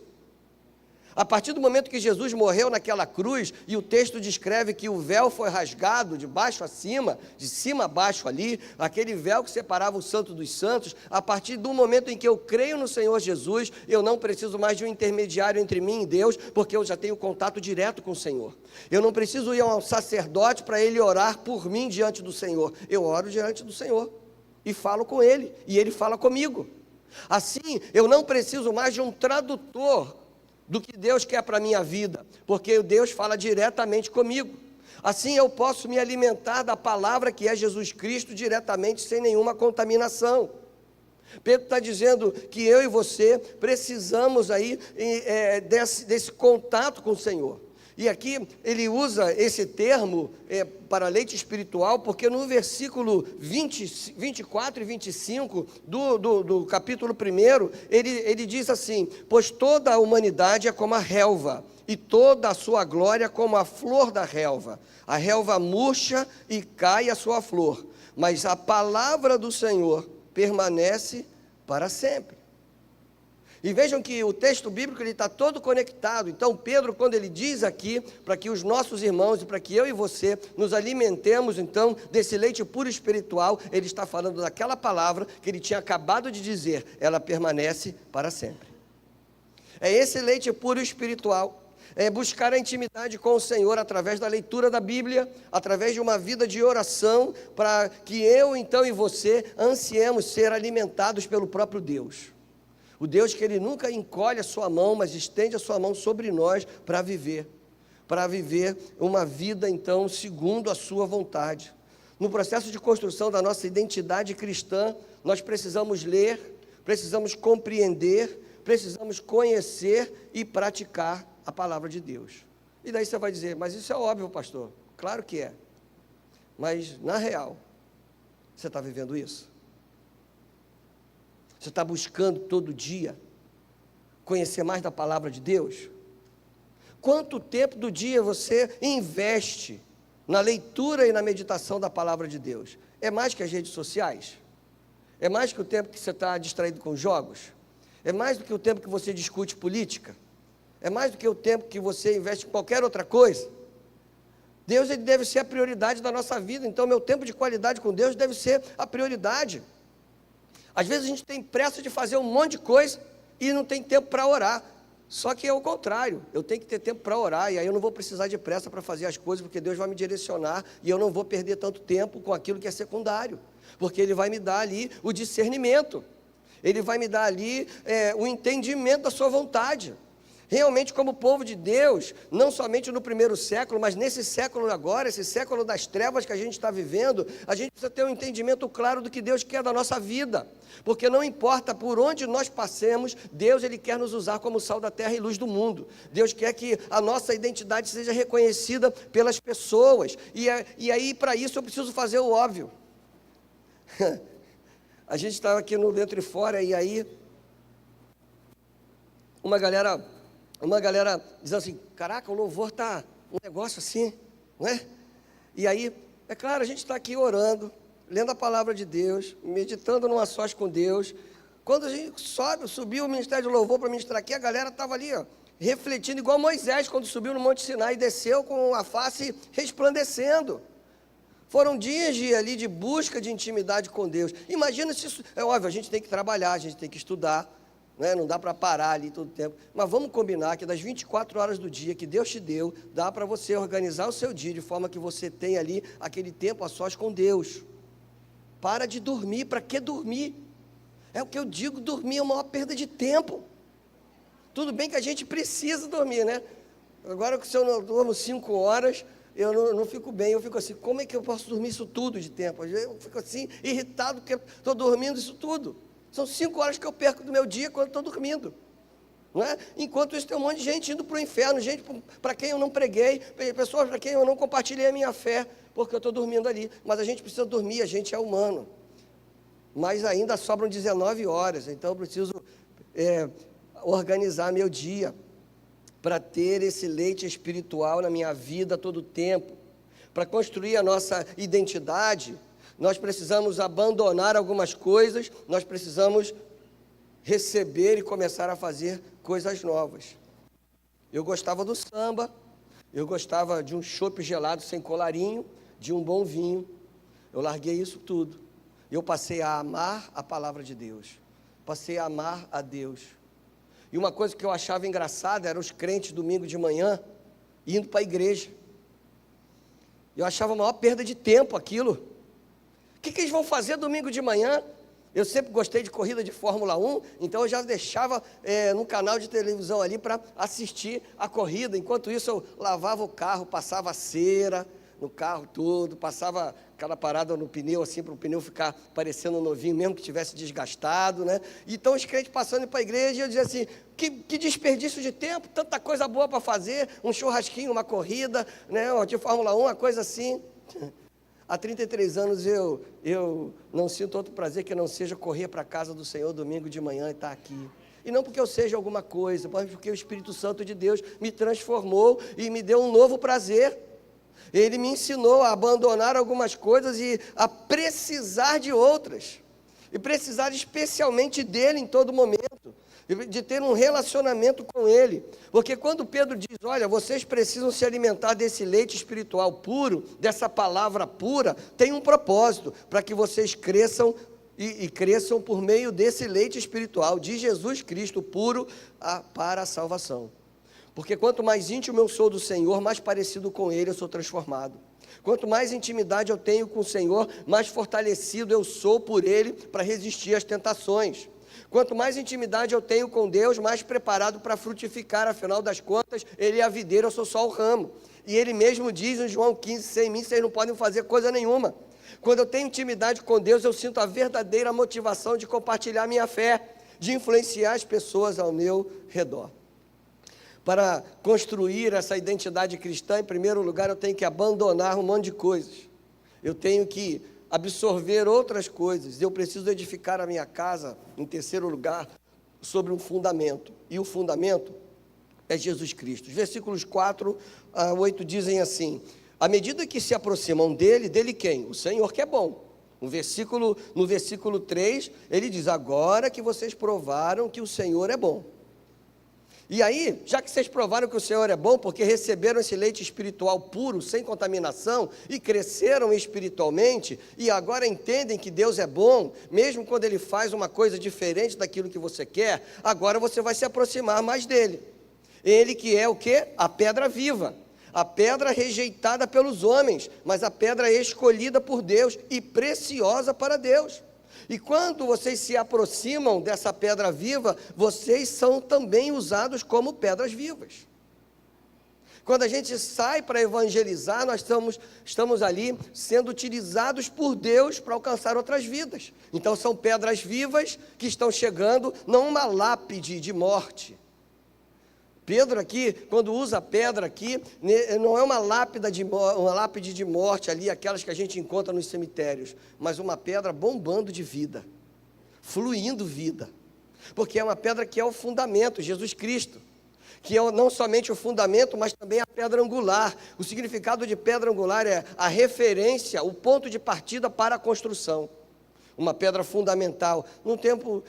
A partir do momento que Jesus morreu naquela cruz, e o texto descreve que o véu foi rasgado de baixo a cima, de cima a baixo ali, aquele véu que separava o santo dos santos, a partir do momento em que eu creio no Senhor Jesus, eu não preciso mais de um intermediário entre mim e Deus, porque eu já tenho contato direto com o Senhor. Eu não preciso ir a um sacerdote para ele orar por mim diante do Senhor. Eu oro diante do Senhor e falo com ele, e ele fala comigo. Assim, eu não preciso mais de um tradutor do que Deus quer para a minha vida, porque Deus fala diretamente comigo. Assim eu posso me alimentar da palavra que é Jesus Cristo diretamente, sem nenhuma contaminação. Pedro está dizendo que eu e você precisamos aí desse contato com o Senhor. E aqui ele usa esse termo para leite espiritual, porque no versículo 24 e 25 do capítulo 1, ele diz assim: pois toda a humanidade é como a relva, e toda a sua glória como a flor da relva. A relva murcha e cai a sua flor, mas a palavra do Senhor permanece para sempre. E vejam que o texto bíblico está todo conectado. Então Pedro, quando ele diz aqui, para que os nossos irmãos e para que eu e você nos alimentemos então desse leite puro espiritual, ele está falando daquela palavra que ele tinha acabado de dizer, ela permanece para sempre. É esse leite puro espiritual, é buscar a intimidade com o Senhor através da leitura da Bíblia, através de uma vida de oração, para que eu então e você ansiemos ser alimentados pelo próprio Deus. O Deus que Ele nunca encolhe a sua mão, mas estende a sua mão sobre nós para viver uma vida, então, segundo a sua vontade. No processo de construção da nossa identidade cristã, nós precisamos ler, precisamos compreender, precisamos conhecer e praticar a palavra de Deus. E daí você vai dizer, mas isso é óbvio, pastor. Claro que é. Mas, na real, você está vivendo isso? Você está buscando todo dia conhecer mais da palavra de Deus? Quanto tempo do dia você investe na leitura e na meditação da palavra de Deus? É mais que as redes sociais? É mais que o tempo que você está distraído com jogos? É mais do que o tempo que você discute política? É mais do que o tempo que você investe em qualquer outra coisa? Deus, ele deve ser a prioridade da nossa vida. Então, meu tempo de qualidade com Deus deve ser a prioridade. Às vezes a gente tem pressa de fazer um monte de coisa e não tem tempo para orar. Só que é o contrário, eu tenho que ter tempo para orar, e aí eu não vou precisar de pressa para fazer as coisas, porque Deus vai me direcionar, e eu não vou perder tanto tempo com aquilo que é secundário, porque Ele vai me dar ali o discernimento, Ele vai me dar ali o entendimento da sua vontade. Realmente, como povo de Deus, não somente no primeiro século, mas nesse século agora, esse século das trevas que a gente está vivendo, a gente precisa ter um entendimento claro do que Deus quer da nossa vida, porque não importa por onde nós passemos, Deus, Ele quer nos usar como sal da terra e luz do mundo. Deus quer que a nossa identidade seja reconhecida pelas pessoas, e aí para isso eu preciso fazer o óbvio. A gente estava aqui no Dentro e Fora, e aí uma galera diz assim, caraca, o louvor está um negócio assim, não é? E aí, é claro, a gente está aqui orando, lendo a palavra de Deus, meditando numa sós com Deus. Quando a gente subiu o Ministério do Louvor para ministrar aqui, a galera estava ali, ó, refletindo, igual Moisés, quando subiu no Monte Sinai e desceu com a face resplandecendo. Foram dias de busca de intimidade com Deus. Imagina se isso, é óbvio, a gente tem que trabalhar, a gente tem que estudar, não dá para parar ali todo o tempo, mas vamos combinar que das 24 horas do dia que Deus te deu, dá para você organizar o seu dia de forma que você tenha ali aquele tempo a sós com Deus. Para de dormir. Para que dormir? É o que eu digo, dormir é a maior perda de tempo. Tudo bem que a gente precisa dormir, né? Agora, se eu não durmo 5 horas, eu não fico bem, eu fico assim, como é que eu posso dormir isso tudo de tempo? Eu fico assim, irritado, porque estou dormindo isso tudo. São 5 horas que eu perco do meu dia quando estou dormindo, não é? Enquanto isso tem um monte de gente indo para o inferno, gente para quem eu não preguei, pessoas para quem eu não compartilhei a minha fé, porque eu estou dormindo ali. Mas a gente precisa dormir, a gente é humano. Mas ainda sobram 19 horas, então eu preciso organizar meu dia para ter esse leite espiritual na minha vida todo o tempo. Para construir a nossa identidade, nós precisamos abandonar algumas coisas, nós precisamos receber e começar a fazer coisas novas. Eu gostava do samba, eu gostava de um chopp gelado sem colarinho, de um bom vinho. Eu larguei isso tudo. Eu passei a amar a palavra de Deus, passei a amar a Deus. E uma coisa que eu achava engraçada eram os crentes domingo de manhã indo para a igreja. Eu achava a maior perda de tempo aquilo. O que eles vão fazer domingo de manhã? Eu sempre gostei de corrida de Fórmula 1, então eu já deixava no canal de televisão ali para assistir a corrida. Enquanto isso eu lavava o carro, passava cera no carro todo, passava aquela parada no pneu assim, para o pneu ficar parecendo novinho, mesmo que tivesse desgastado, né? Então os crentes passando para a igreja, eu dizia assim, que desperdício de tempo, tanta coisa boa para fazer, um churrasquinho, uma corrida, né? De Fórmula 1, uma coisa assim. Há 33 anos eu não sinto outro prazer que não seja correr para a casa do Senhor domingo de manhã e estar aqui. E não porque eu seja alguma coisa, mas porque o Espírito Santo de Deus me transformou e me deu um novo prazer. Ele me ensinou a abandonar algumas coisas e a precisar de outras. E precisar especialmente dele em todo momento. De ter um relacionamento com Ele, porque quando Pedro diz, olha, vocês precisam se alimentar desse leite espiritual puro, dessa palavra pura, tem um propósito, para que vocês cresçam e cresçam por meio desse leite espiritual, de Jesus Cristo puro para a salvação, porque quanto mais íntimo eu sou do Senhor, mais parecido com Ele eu sou transformado. Quanto mais intimidade eu tenho com o Senhor, mais fortalecido eu sou por Ele para resistir às tentações. Quanto mais intimidade eu tenho com Deus, mais preparado para frutificar, afinal das contas, Ele é a videira, eu sou só o ramo. E Ele mesmo diz em João 15, sem mim vocês não podem fazer coisa nenhuma. Quando eu tenho intimidade com Deus, eu sinto a verdadeira motivação de compartilhar minha fé, de influenciar as pessoas ao meu redor. Para construir essa identidade cristã, em primeiro lugar, eu tenho que abandonar um monte de coisas. Eu tenho que absorver outras coisas. Eu preciso edificar a minha casa, em terceiro lugar, sobre um fundamento. e o fundamento é Jesus Cristo. Os versículos 4 a 8 dizem assim: à medida que se aproximam dele quem? O Senhor, que é bom. No versículo 3, ele diz: agora que vocês provaram que o Senhor é bom. E aí, já que vocês provaram que o Senhor é bom, porque receberam esse leite espiritual puro, sem contaminação, e cresceram espiritualmente, e agora entendem que Deus é bom, mesmo quando Ele faz uma coisa diferente daquilo que você quer, agora você vai se aproximar mais dEle. Ele que é o quê? A pedra viva, a pedra rejeitada pelos homens, mas a pedra escolhida por Deus e preciosa para Deus. E quando vocês se aproximam dessa pedra viva, vocês são também usados como pedras vivas. Quando a gente sai para evangelizar, nós estamos ali sendo utilizados por Deus para alcançar outras vidas. Então são pedras vivas que estão chegando, não uma lápide de morte. Pedro aqui, quando usa pedra aqui, não é uma lápide de morte ali, aquelas que a gente encontra nos cemitérios, mas uma pedra bombando de vida, fluindo vida, porque é uma pedra que é o fundamento, Jesus Cristo, que é não somente o fundamento, mas também a pedra angular. O significado de pedra angular é a referência, o ponto de partida para a construção, uma pedra fundamental.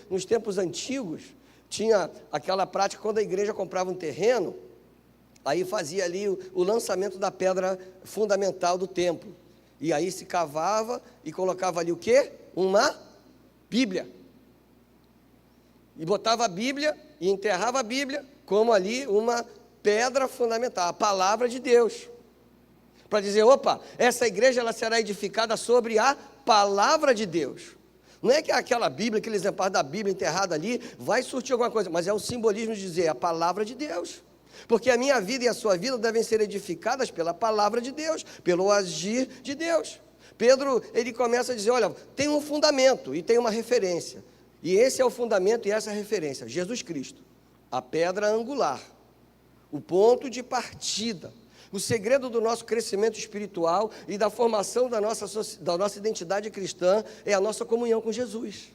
Nos tempos antigos, tinha aquela prática, quando a igreja comprava um terreno, aí fazia ali o lançamento da pedra fundamental do templo, e aí se cavava e colocava ali o quê? Uma Bíblia, e botava a Bíblia e enterrava a Bíblia como ali uma pedra fundamental, a palavra de Deus, para dizer: opa, essa igreja ela será edificada sobre a palavra de Deus. Não é que aquela Bíblia, aquele exemplar da Bíblia enterrada ali, vai surtir alguma coisa, mas é o simbolismo de dizer a palavra de Deus. Porque a minha vida e a sua vida devem ser edificadas pela palavra de Deus, pelo agir de Deus. Pedro, ele começa a dizer: olha, tem um fundamento e tem uma referência. E esse é o fundamento e essa é a referência, Jesus Cristo, a pedra angular, o ponto de partida. O segredo do nosso crescimento espiritual e da formação da nossa identidade cristã é a nossa comunhão com Jesus.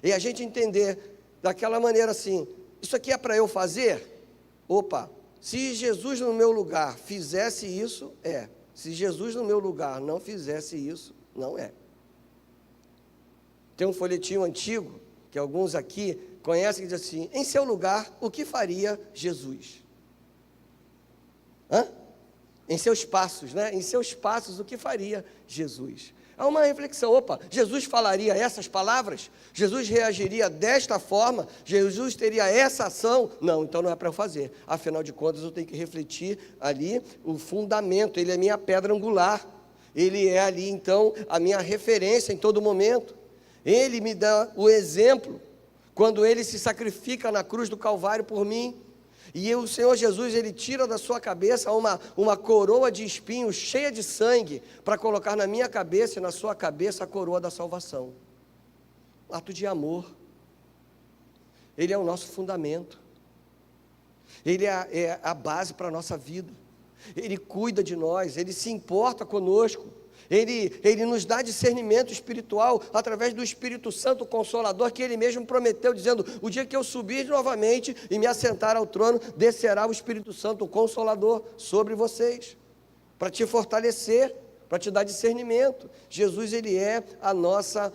E a gente entender daquela maneira assim: isso aqui é para eu fazer? Opa, se Jesus no meu lugar fizesse isso, é. Se Jesus no meu lugar não fizesse isso, não é. Tem um folhetinho antigo, que alguns aqui conhecem, que diz assim: em seu lugar, o que faria Jesus? Em seus passos, né? Em seus passos, o que faria Jesus? Há uma reflexão: opa, Jesus falaria essas palavras? Jesus reagiria desta forma? Jesus teria essa ação? Não, então não é para eu fazer. Afinal de contas, eu tenho que refletir ali o fundamento. Ele é minha pedra angular. Ele é ali, então, a minha referência em todo momento. Ele me dá o exemplo, quando Ele se sacrifica na cruz do Calvário por mim. E o Senhor Jesus, Ele tira da sua cabeça uma coroa de espinhos cheia de sangue, para colocar na minha cabeça e na sua cabeça a coroa da salvação. Ato de amor. Ele é o nosso fundamento. Ele é a base para a nossa vida. Ele cuida de nós, Ele se importa conosco. Ele nos dá discernimento espiritual através do Espírito Santo Consolador, que Ele mesmo prometeu, dizendo: o dia que eu subir novamente e me assentar ao trono, descerá o Espírito Santo Consolador sobre vocês, para te fortalecer, para te dar discernimento. Jesus, Ele é a nossa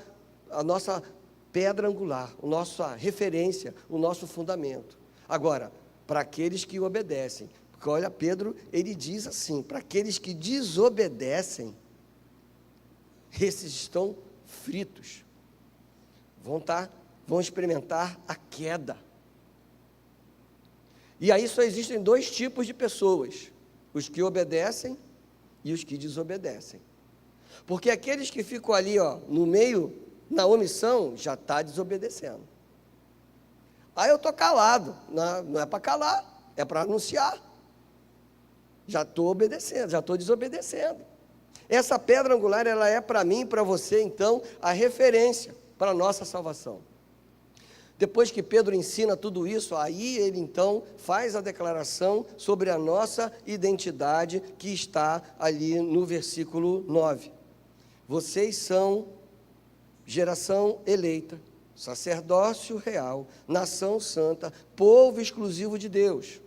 pedra angular, a nossa referência, o nosso fundamento. Agora, para aqueles que obedecem, porque olha, Pedro, ele diz assim: para aqueles que desobedecem, esses estão fritos, vão experimentar a queda. E aí só existem dois tipos de pessoas: os que obedecem e os que desobedecem. Porque aqueles que ficam ali, no meio, na omissão, já está desobedecendo. Aí eu estou calado, não é para calar, é para anunciar. Já estou obedecendo, já estou desobedecendo. Essa pedra angular, ela é para mim e para você, então, a referência para a nossa salvação. Depois que Pedro ensina tudo isso, aí ele então faz a declaração sobre a nossa identidade, que está ali no versículo 9. Vocês são geração eleita, sacerdócio real, nação santa, povo exclusivo de Deus.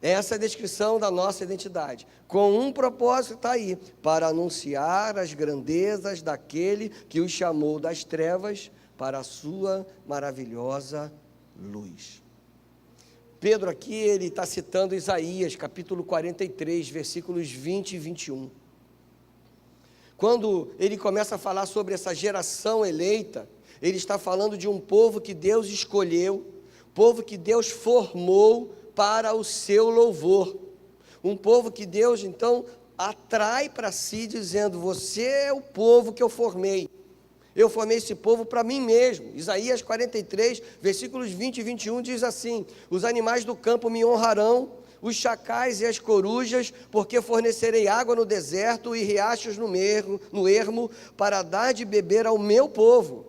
Essa é a descrição da nossa identidade. Com um propósito está aí, para anunciar as grandezas daquele que os chamou das trevas para a sua maravilhosa luz. Pedro aqui, ele está citando Isaías, capítulo 43, versículos 20 e 21. Quando ele começa a falar sobre essa geração eleita, ele está falando de um povo que Deus escolheu, povo que Deus formou para o seu louvor. Um povo que Deus, então, atrai para si, dizendo: você é o povo que eu formei. Eu formei esse povo para mim mesmo. Isaías 43, versículos 20 e 21 diz assim: os animais do campo me honrarão, os chacais e as corujas, porque fornecerei água no deserto e riachos no ermo, para dar de beber ao meu povo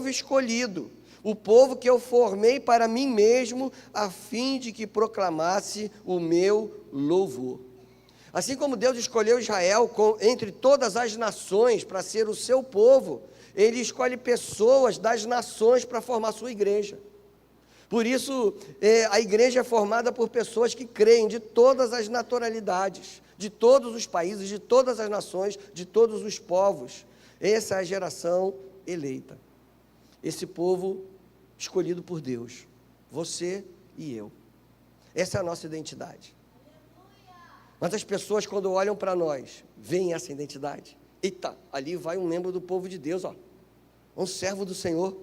escolhido, o povo que eu formei para mim mesmo, a fim de que proclamasse o meu louvor. Assim como Deus escolheu Israel entre todas as nações para ser o seu povo, Ele escolhe pessoas das nações para formar sua igreja. Por isso, a igreja é formada por pessoas que creem de todas as naturalidades, de todos os países, de todas as nações, de todos os povos. Essa é a geração eleita. Esse povo escolhido por Deus, você e eu. Essa é a nossa identidade. Mas as pessoas, quando olham para nós, veem essa identidade. Eita, ali vai um membro do povo de Deus, ó, um servo do Senhor.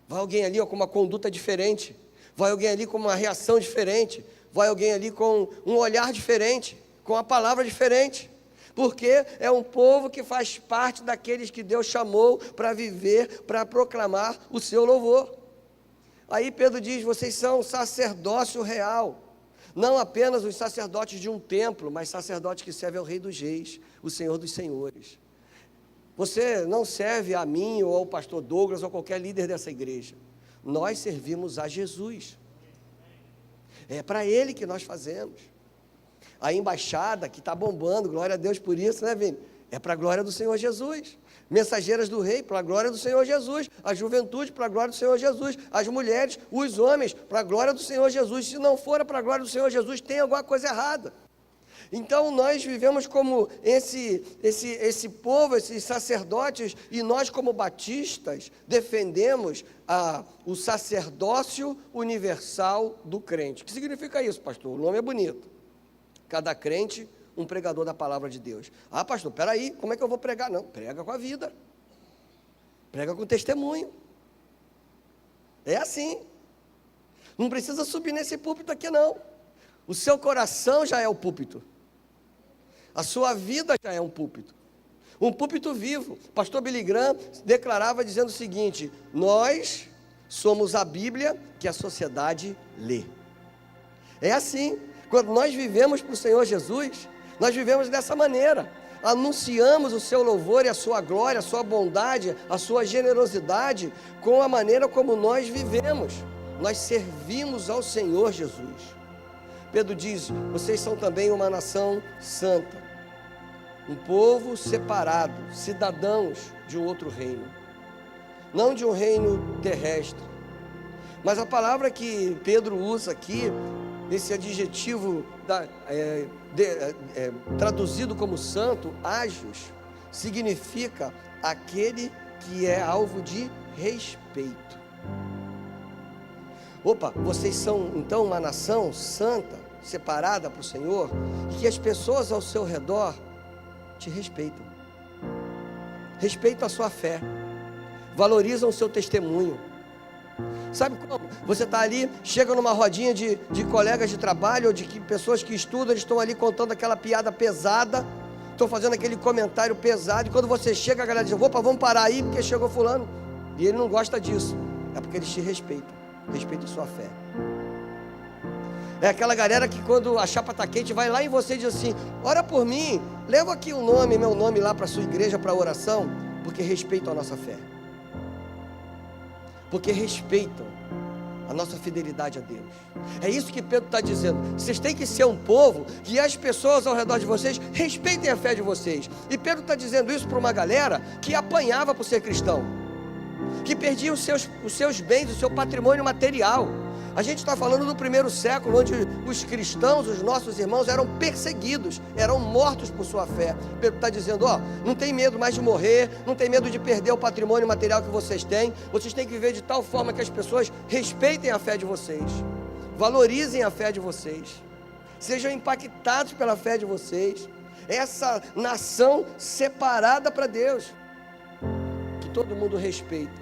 Vai alguém ali, ó, com uma conduta diferente. Vai alguém ali com uma reação diferente. Vai alguém ali com um olhar diferente, com uma palavra diferente. Porque é um povo que faz parte daqueles que Deus chamou para viver, para proclamar o seu louvor. Aí Pedro diz: vocês são sacerdócio real. Não apenas os sacerdotes de um templo, mas sacerdotes que servem ao Rei dos Reis, o Senhor dos Senhores. Você não serve a mim ou ao pastor Douglas ou qualquer líder dessa igreja. Nós servimos a Jesus. É para Ele que nós fazemos. A embaixada que está bombando, glória a Deus por isso, né, Vini? É para a glória do Senhor Jesus. Mensageiras do Rei, para a glória do Senhor Jesus. A juventude, para a glória do Senhor Jesus. As mulheres, os homens, para a glória do Senhor Jesus. Se não for para a glória do Senhor Jesus, tem alguma coisa errada. Então nós vivemos como esse povo, esses sacerdotes, e nós como batistas defendemos o sacerdócio universal do crente. O que significa isso, pastor? O nome é bonito. Cada crente, um pregador da palavra de Deus. Ah, pastor, peraí, como é que eu vou pregar? Não, prega com a vida. Prega com testemunho. É assim. Não precisa subir nesse púlpito aqui, não. O seu coração já é o púlpito. A sua vida já é um púlpito. Um púlpito vivo. Pastor Billy Graham declarava dizendo o seguinte: nós somos a Bíblia que a sociedade lê. É assim. Quando nós vivemos para o Senhor Jesus, nós vivemos dessa maneira. Anunciamos o seu louvor e a sua glória, a sua bondade, a sua generosidade, com a maneira como nós vivemos. Nós servimos ao Senhor Jesus. Pedro diz: vocês são também uma nação santa, um povo separado, cidadãos de um outro reino, não de um reino terrestre. Mas a palavra que Pedro usa aqui, esse adjetivo traduzido como santo, ágios, significa aquele que é alvo de respeito. Opa, vocês são então uma nação santa, separada para o Senhor, e que as pessoas ao seu redor te respeitam. Respeitam a sua fé, valorizam o seu testemunho. Sabe como? Você está ali, chega numa rodinha de colegas de trabalho, ou de pessoas que estudam, eles estão ali contando aquela piada pesada, estão fazendo aquele comentário pesado, e quando você chega, a galera diz: opa, vamos parar aí, porque chegou fulano. E ele não gosta disso, é porque eles te respeitam, respeitam a sua fé. É aquela galera que quando a chapa está quente, vai lá em você e diz assim: ora por mim, leva aqui o nome, meu nome lá para a sua igreja, para a oração, porque respeitam a nossa fé. Porque respeitam a nossa fidelidade a Deus. É isso que Pedro está dizendo. Vocês têm que ser um povo que as pessoas ao redor de vocês respeitem a fé de vocês. E Pedro está dizendo isso para uma galera que apanhava por ser cristão. que perdiam os seus bens, o seu patrimônio material. A gente está falando do primeiro século, onde os cristãos, os nossos irmãos, eram perseguidos, eram mortos por sua fé. Pedro está dizendo, não tem medo mais de morrer, não tem medo de perder o patrimônio material que vocês têm que viver de tal forma que as pessoas respeitem a fé de vocês, valorizem a fé de vocês, sejam impactados pela fé de vocês, essa nação separada para Deus, que todo mundo respeita.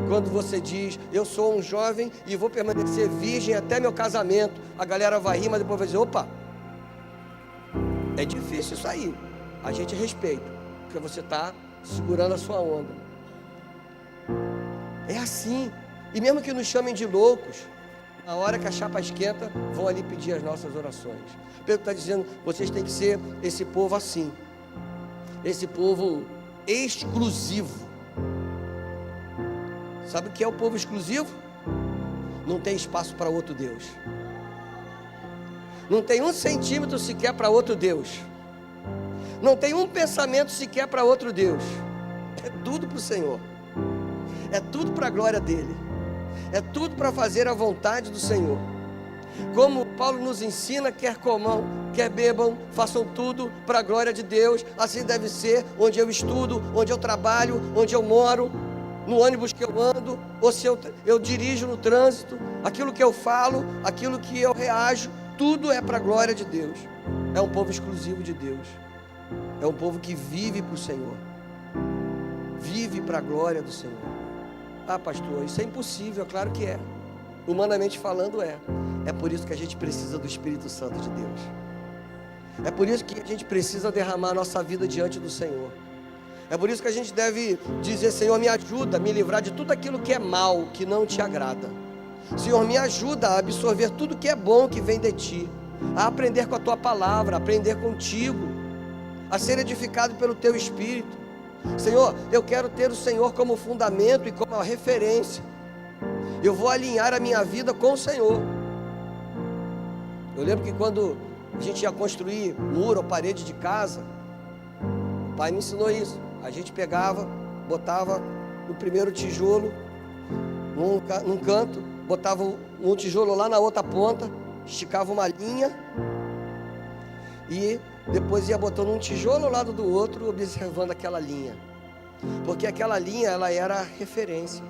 Quando você diz, eu sou um jovem e vou permanecer virgem até meu casamento, a galera vai rir, mas depois vai dizer, opa, é difícil isso aí. A gente respeita, porque você está segurando a sua onda. É assim. E mesmo que nos chamem de loucos, na hora que a chapa esquenta, vão ali pedir as nossas orações. Pedro está dizendo, vocês têm que ser esse povo assim, esse povo exclusivo. Sabe o que é o povo exclusivo? Não tem espaço para outro Deus. Não tem 1 centímetro sequer para outro Deus. Não tem um pensamento sequer para outro Deus. É tudo para o Senhor. É tudo para a glória dEle. É tudo para fazer a vontade do Senhor. Como Paulo nos ensina, quer comam, quer bebam, façam tudo para a glória de Deus. Assim deve ser onde eu estudo, onde eu trabalho, onde eu moro, no ônibus que eu ando, ou se eu dirijo no trânsito, aquilo que eu falo, aquilo que eu reajo, tudo é para a glória de Deus. É um povo exclusivo de Deus. É um povo que vive para o Senhor, vive para a glória do Senhor. Ah, pastor, isso é impossível. Claro que é, humanamente falando é. É por isso que a gente precisa do Espírito Santo de Deus. É por isso que a gente precisa derramar a nossa vida diante do Senhor. É por isso que a gente deve dizer, Senhor, me ajuda a me livrar de tudo aquilo que é mal, que não te agrada. Senhor, me ajuda a absorver tudo que é bom que vem de Ti, a aprender com a Tua palavra, a aprender contigo, a ser edificado pelo Teu Espírito. Senhor, eu quero ter o Senhor como fundamento e como referência. Eu vou alinhar a minha vida com o Senhor. Eu lembro que quando a gente ia construir muro ou parede de casa, o pai me ensinou isso. A gente pegava, botava o primeiro tijolo num canto, botava um tijolo lá na outra ponta, esticava uma linha e depois ia botando um tijolo ao lado do outro, observando aquela linha, porque aquela linha, ela era a referência.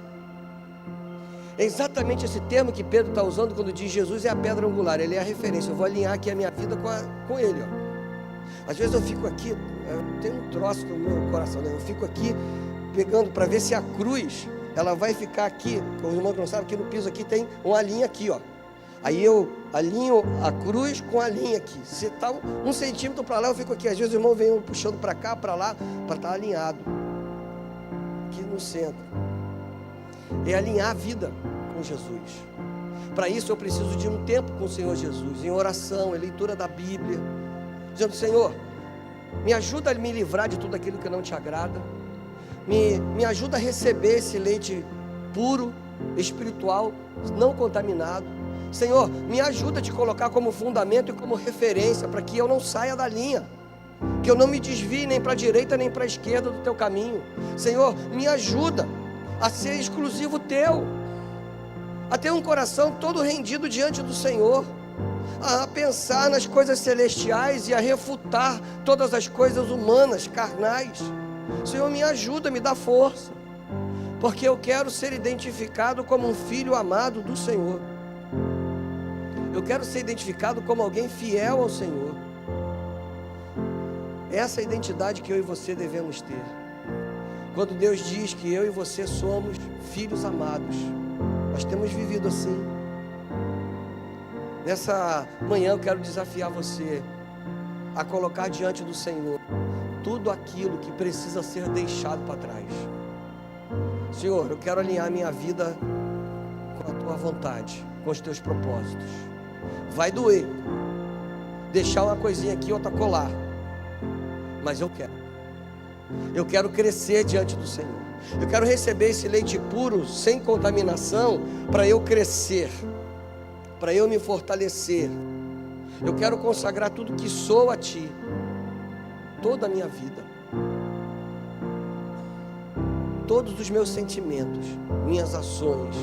É exatamente esse termo que Pedro está usando quando diz Jesus é a pedra angular, ele é a referência. Eu vou alinhar aqui a minha vida com ele, Às vezes eu fico aqui, eu tenho um troço no meu coração, né? Eu fico aqui pegando para ver se a cruz, ela vai ficar aqui. O irmão que não sabe, aqui no piso aqui tem uma linha aqui, Aí eu alinho a cruz com a linha aqui. Se está 1 centímetro para lá, eu fico aqui. Às vezes o irmão vem puxando para cá, para lá, para estar alinhado aqui no centro. É alinhar a vida com Jesus. Para isso eu preciso de um tempo com o Senhor Jesus, em oração, em leitura da Bíblia, dizendo, Senhor, me ajuda a me livrar de tudo aquilo que não te agrada, me ajuda a receber esse leite puro, espiritual, não contaminado. Senhor, me ajuda a te colocar como fundamento e como referência, para que eu não saia da linha, que eu não me desvie nem para a direita nem para a esquerda do teu caminho. Senhor, me ajuda a ser exclusivo teu, a ter um coração todo rendido diante do Senhor, a pensar nas coisas celestiais e a refutar todas as coisas humanas, carnais. Senhor, me ajuda, me dá força, porque eu quero ser identificado como um filho amado do Senhor. Eu quero ser identificado como alguém fiel ao Senhor. Essa é a identidade que eu e você devemos ter. Quando Deus diz que eu e você somos filhos amados, nós temos vivido assim. Nessa manhã eu quero desafiar você a colocar diante do Senhor tudo aquilo que precisa ser deixado para trás. Senhor, eu quero alinhar minha vida com a Tua vontade, com os Teus propósitos. Vai doer, deixar uma coisinha aqui, outra colar, mas eu quero crescer diante do Senhor. Eu quero receber esse leite puro, sem contaminação, para eu crescer, para eu me fortalecer. Eu quero consagrar tudo que sou a Ti, toda a minha vida. todos os meus sentimentos, minhas ações,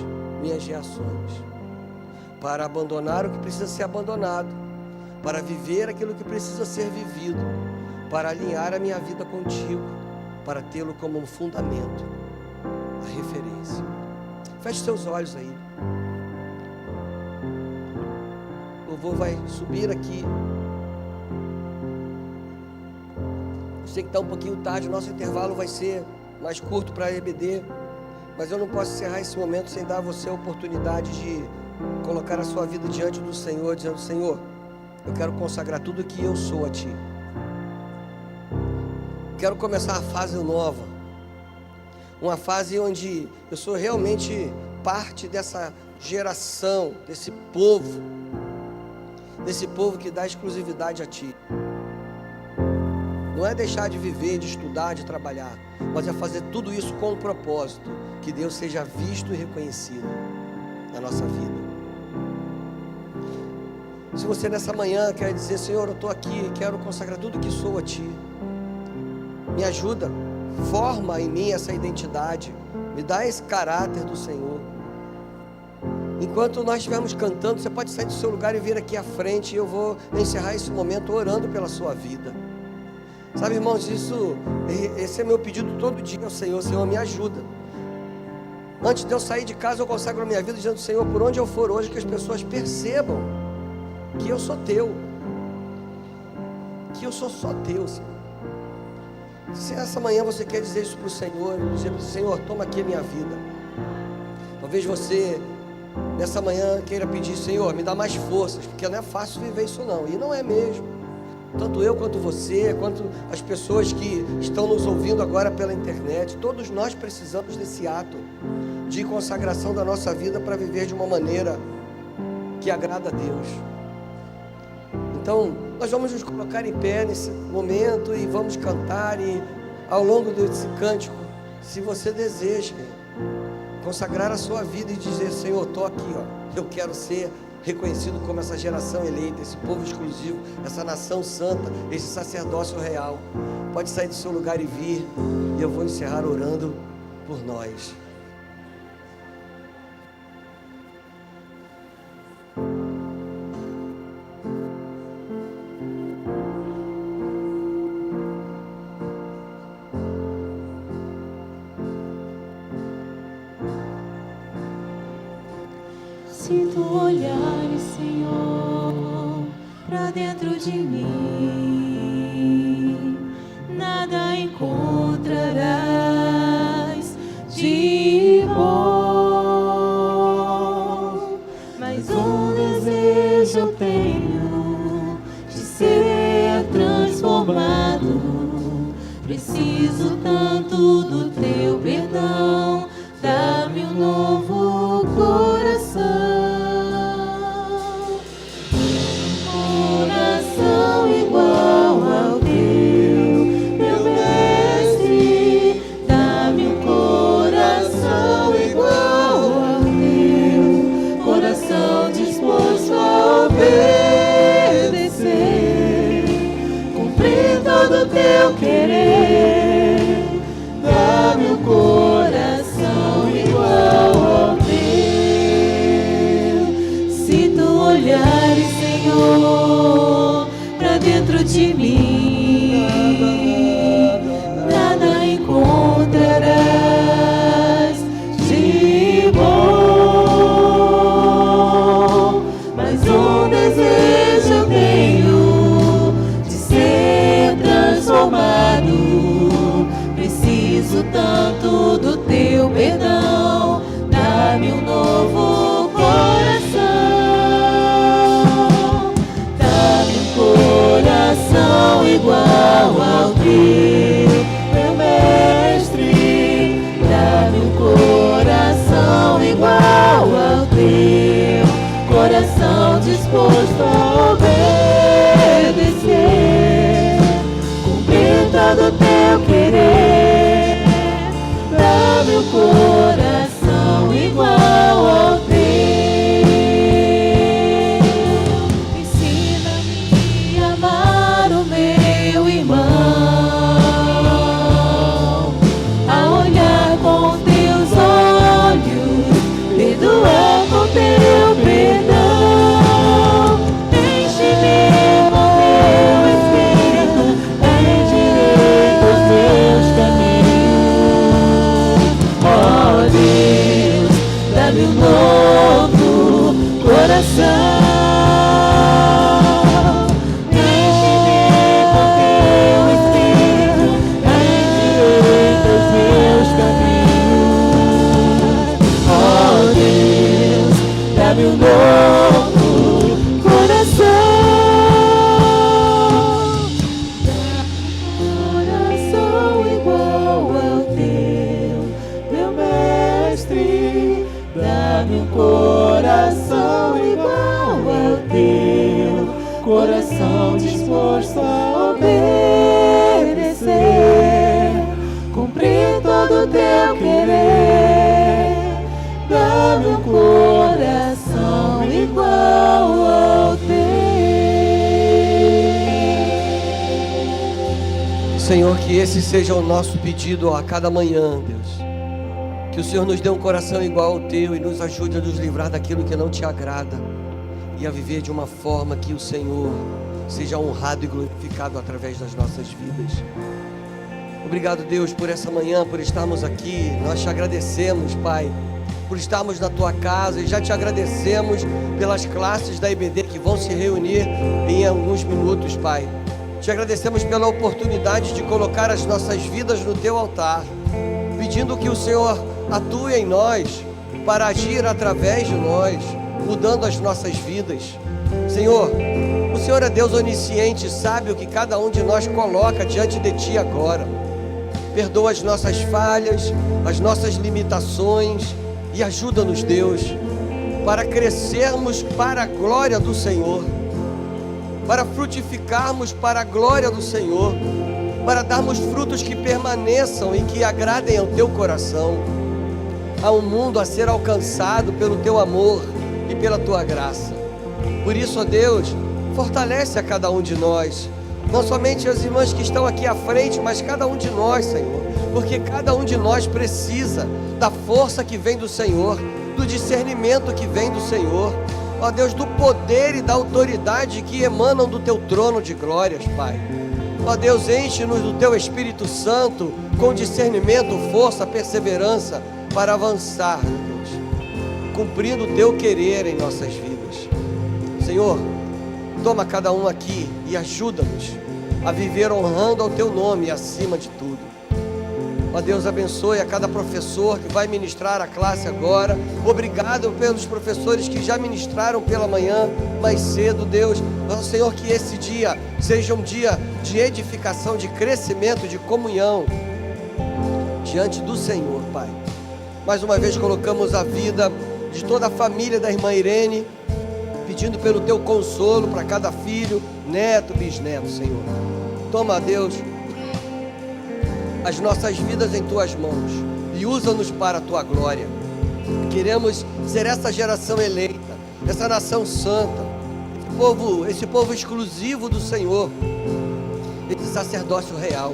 minhas reações, para abandonar o que precisa ser abandonado, para viver aquilo que precisa ser vivido, para alinhar a minha vida contigo, para tê-lo como um fundamento, a referência. Feche seus olhos aí. O louvor vai subir aqui. Eu sei que está um pouquinho tarde, o nosso intervalo vai ser mais curto para a EBD, mas eu não posso encerrar esse momento sem dar a você a oportunidade de colocar a sua vida diante do Senhor, dizendo: Senhor, eu quero consagrar tudo que eu sou a Ti. Quero começar a fase nova, uma fase onde eu sou realmente parte dessa geração, desse povo que dá exclusividade a Ti. Não é deixar de viver, de estudar, de trabalhar, mas é fazer tudo isso com um propósito, que Deus seja visto e reconhecido na nossa vida. Se você nessa manhã quer dizer: Senhor, eu estou aqui, quero consagrar tudo que sou a Ti, me ajuda, forma em mim essa identidade, me dá esse caráter do Senhor. Enquanto nós estivermos cantando, você pode sair do seu lugar e vir aqui à frente, e eu vou encerrar esse momento orando pela sua vida. Sabe, irmãos, esse é meu pedido todo dia ao Senhor: Senhor, me ajuda. Antes de eu sair de casa, eu consagro a minha vida dizendo: Senhor, por onde eu for hoje, que as pessoas percebam que eu sou Teu, que eu sou só Teu, Senhor. Se essa manhã você quer dizer isso para o Senhor, dizer: Senhor, toma aqui a minha vida. Talvez você nessa manhã queira pedir: Senhor, me dá mais forças, porque não é fácil viver isso não, e não é mesmo. Tanto eu quanto você, quanto as pessoas que estão nos ouvindo agora pela internet, todos nós precisamos desse ato de consagração da nossa vida para viver de uma maneira que agrada a Deus. Então, nós vamos nos colocar em pé nesse momento e vamos cantar, e ao longo desse cântico, se você deseja consagrar a sua vida e dizer: Senhor, estou aqui, eu quero ser reconhecido como essa geração eleita, esse povo exclusivo, essa nação santa, esse sacerdócio real, pode sair do seu lugar e vir, e eu vou encerrar orando por nós. Sinto olhares, Senhor, pra dentro de mim. Nada encontrarás de bom, mas um desejo eu tenho de ser transformado. Preciso tanto do Teu perdão, dá-me um novo coração. Coração igual ao Teu, meu Mestre. Dá-me um coração igual ao Teu, coração disposto a obedecer, cumprir todo o Teu querer. Dá-me um coração igual ao Teu. Sinto olhares, Senhor, pra dentro de mim. Nada encontrarás de bom, mas um desejo eu tenho de ser transformado. Preciso tanto do Teu perdão, dá-me um novo coração. Dá-me um coração igual ao Teu, meu Mestre. Dá-me um coração igual ao Teu, coração disposto a obedecer, cumprir todo o Teu querer. Dá-me um coração igual ao Teu. Ensina-me a amar o meu irmão, a olhar com Senhor, que esse seja o nosso pedido a cada manhã, Deus. Que o Senhor nos dê um coração igual ao teu e nos ajude a nos livrar daquilo que não te agrada e a viver de uma forma que o Senhor seja honrado e glorificado através das nossas vidas. Obrigado, Deus, por essa manhã, por estarmos aqui. Nós te agradecemos, Pai, por estarmos na tua casa, e já te agradecemos pelas classes da IBD que vão se reunir em alguns minutos, Pai. Te agradecemos pela oportunidade de colocar as nossas vidas no teu altar, pedindo que o Senhor atue em nós para agir através de nós, mudando as nossas vidas. Senhor, o Senhor é Deus onisciente, sabe o que cada um de nós coloca diante de ti agora. Perdoa as nossas falhas, as nossas limitações e ajuda-nos, Deus, para crescermos para a glória do Senhor, para frutificarmos para a glória do Senhor, para darmos frutos que permaneçam e que agradem ao teu coração. Há um mundo a ser alcançado pelo teu amor e pela tua graça. Por isso, ó Deus, fortalece a cada um de nós, não somente as irmãs que estão aqui à frente, mas cada um de nós, Senhor, porque cada um de nós precisa da força que vem do Senhor, do discernimento que vem do Senhor, ó Deus, do poder e da autoridade que emanam do teu trono de glórias, Pai. Ó Deus, enche-nos do teu Espírito Santo com discernimento, força, perseverança para avançar, Deus, cumprindo o teu querer em nossas vidas. Senhor, toma cada um aqui e ajuda-nos a viver honrando ao teu nome acima de tudo. Ó Deus, abençoe a cada professor que vai ministrar a classe agora. Obrigado pelos professores que já ministraram pela manhã mais cedo, Deus. Ó Senhor, que esse dia seja um dia de edificação, de crescimento, de comunhão diante do Senhor, Pai. Mais uma vez colocamos a vida de toda a família da irmã Irene, pedindo pelo teu consolo para cada filho, neto, bisneto, Senhor. Toma, Deus, as nossas vidas em tuas mãos e usa-nos para a tua glória. Queremos ser essa geração eleita, essa nação santa, esse povo exclusivo do Senhor, esse sacerdócio real,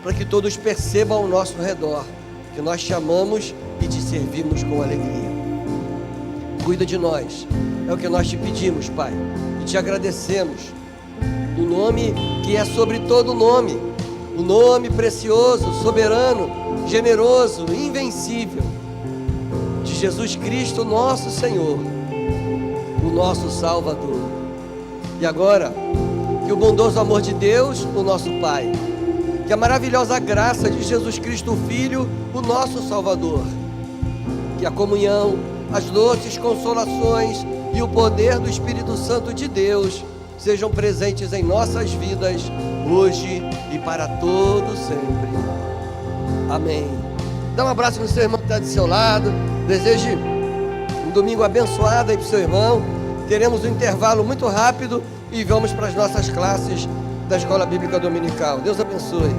para que todos percebam ao nosso redor que nós te amamos e te servimos com alegria. Cuida de nós, é o que nós te pedimos, Pai, e te agradecemos no nome que é sobre todo nome, o nome precioso, soberano, generoso, invencível de Jesus Cristo, nosso Senhor, o nosso Salvador. E agora, que o bondoso amor de Deus, o nosso Pai, que a maravilhosa graça de Jesus Cristo, o Filho, o nosso Salvador, que a comunhão, as doces consolações e o poder do Espírito Santo de Deus sejam presentes em nossas vidas, hoje e para todo sempre. Amém. Dá um abraço no seu irmão que está do seu lado. Deseje um domingo abençoado aí para o seu irmão. Teremos um intervalo muito rápido e vamos para as nossas classes da Escola Bíblica Dominical. Deus abençoe.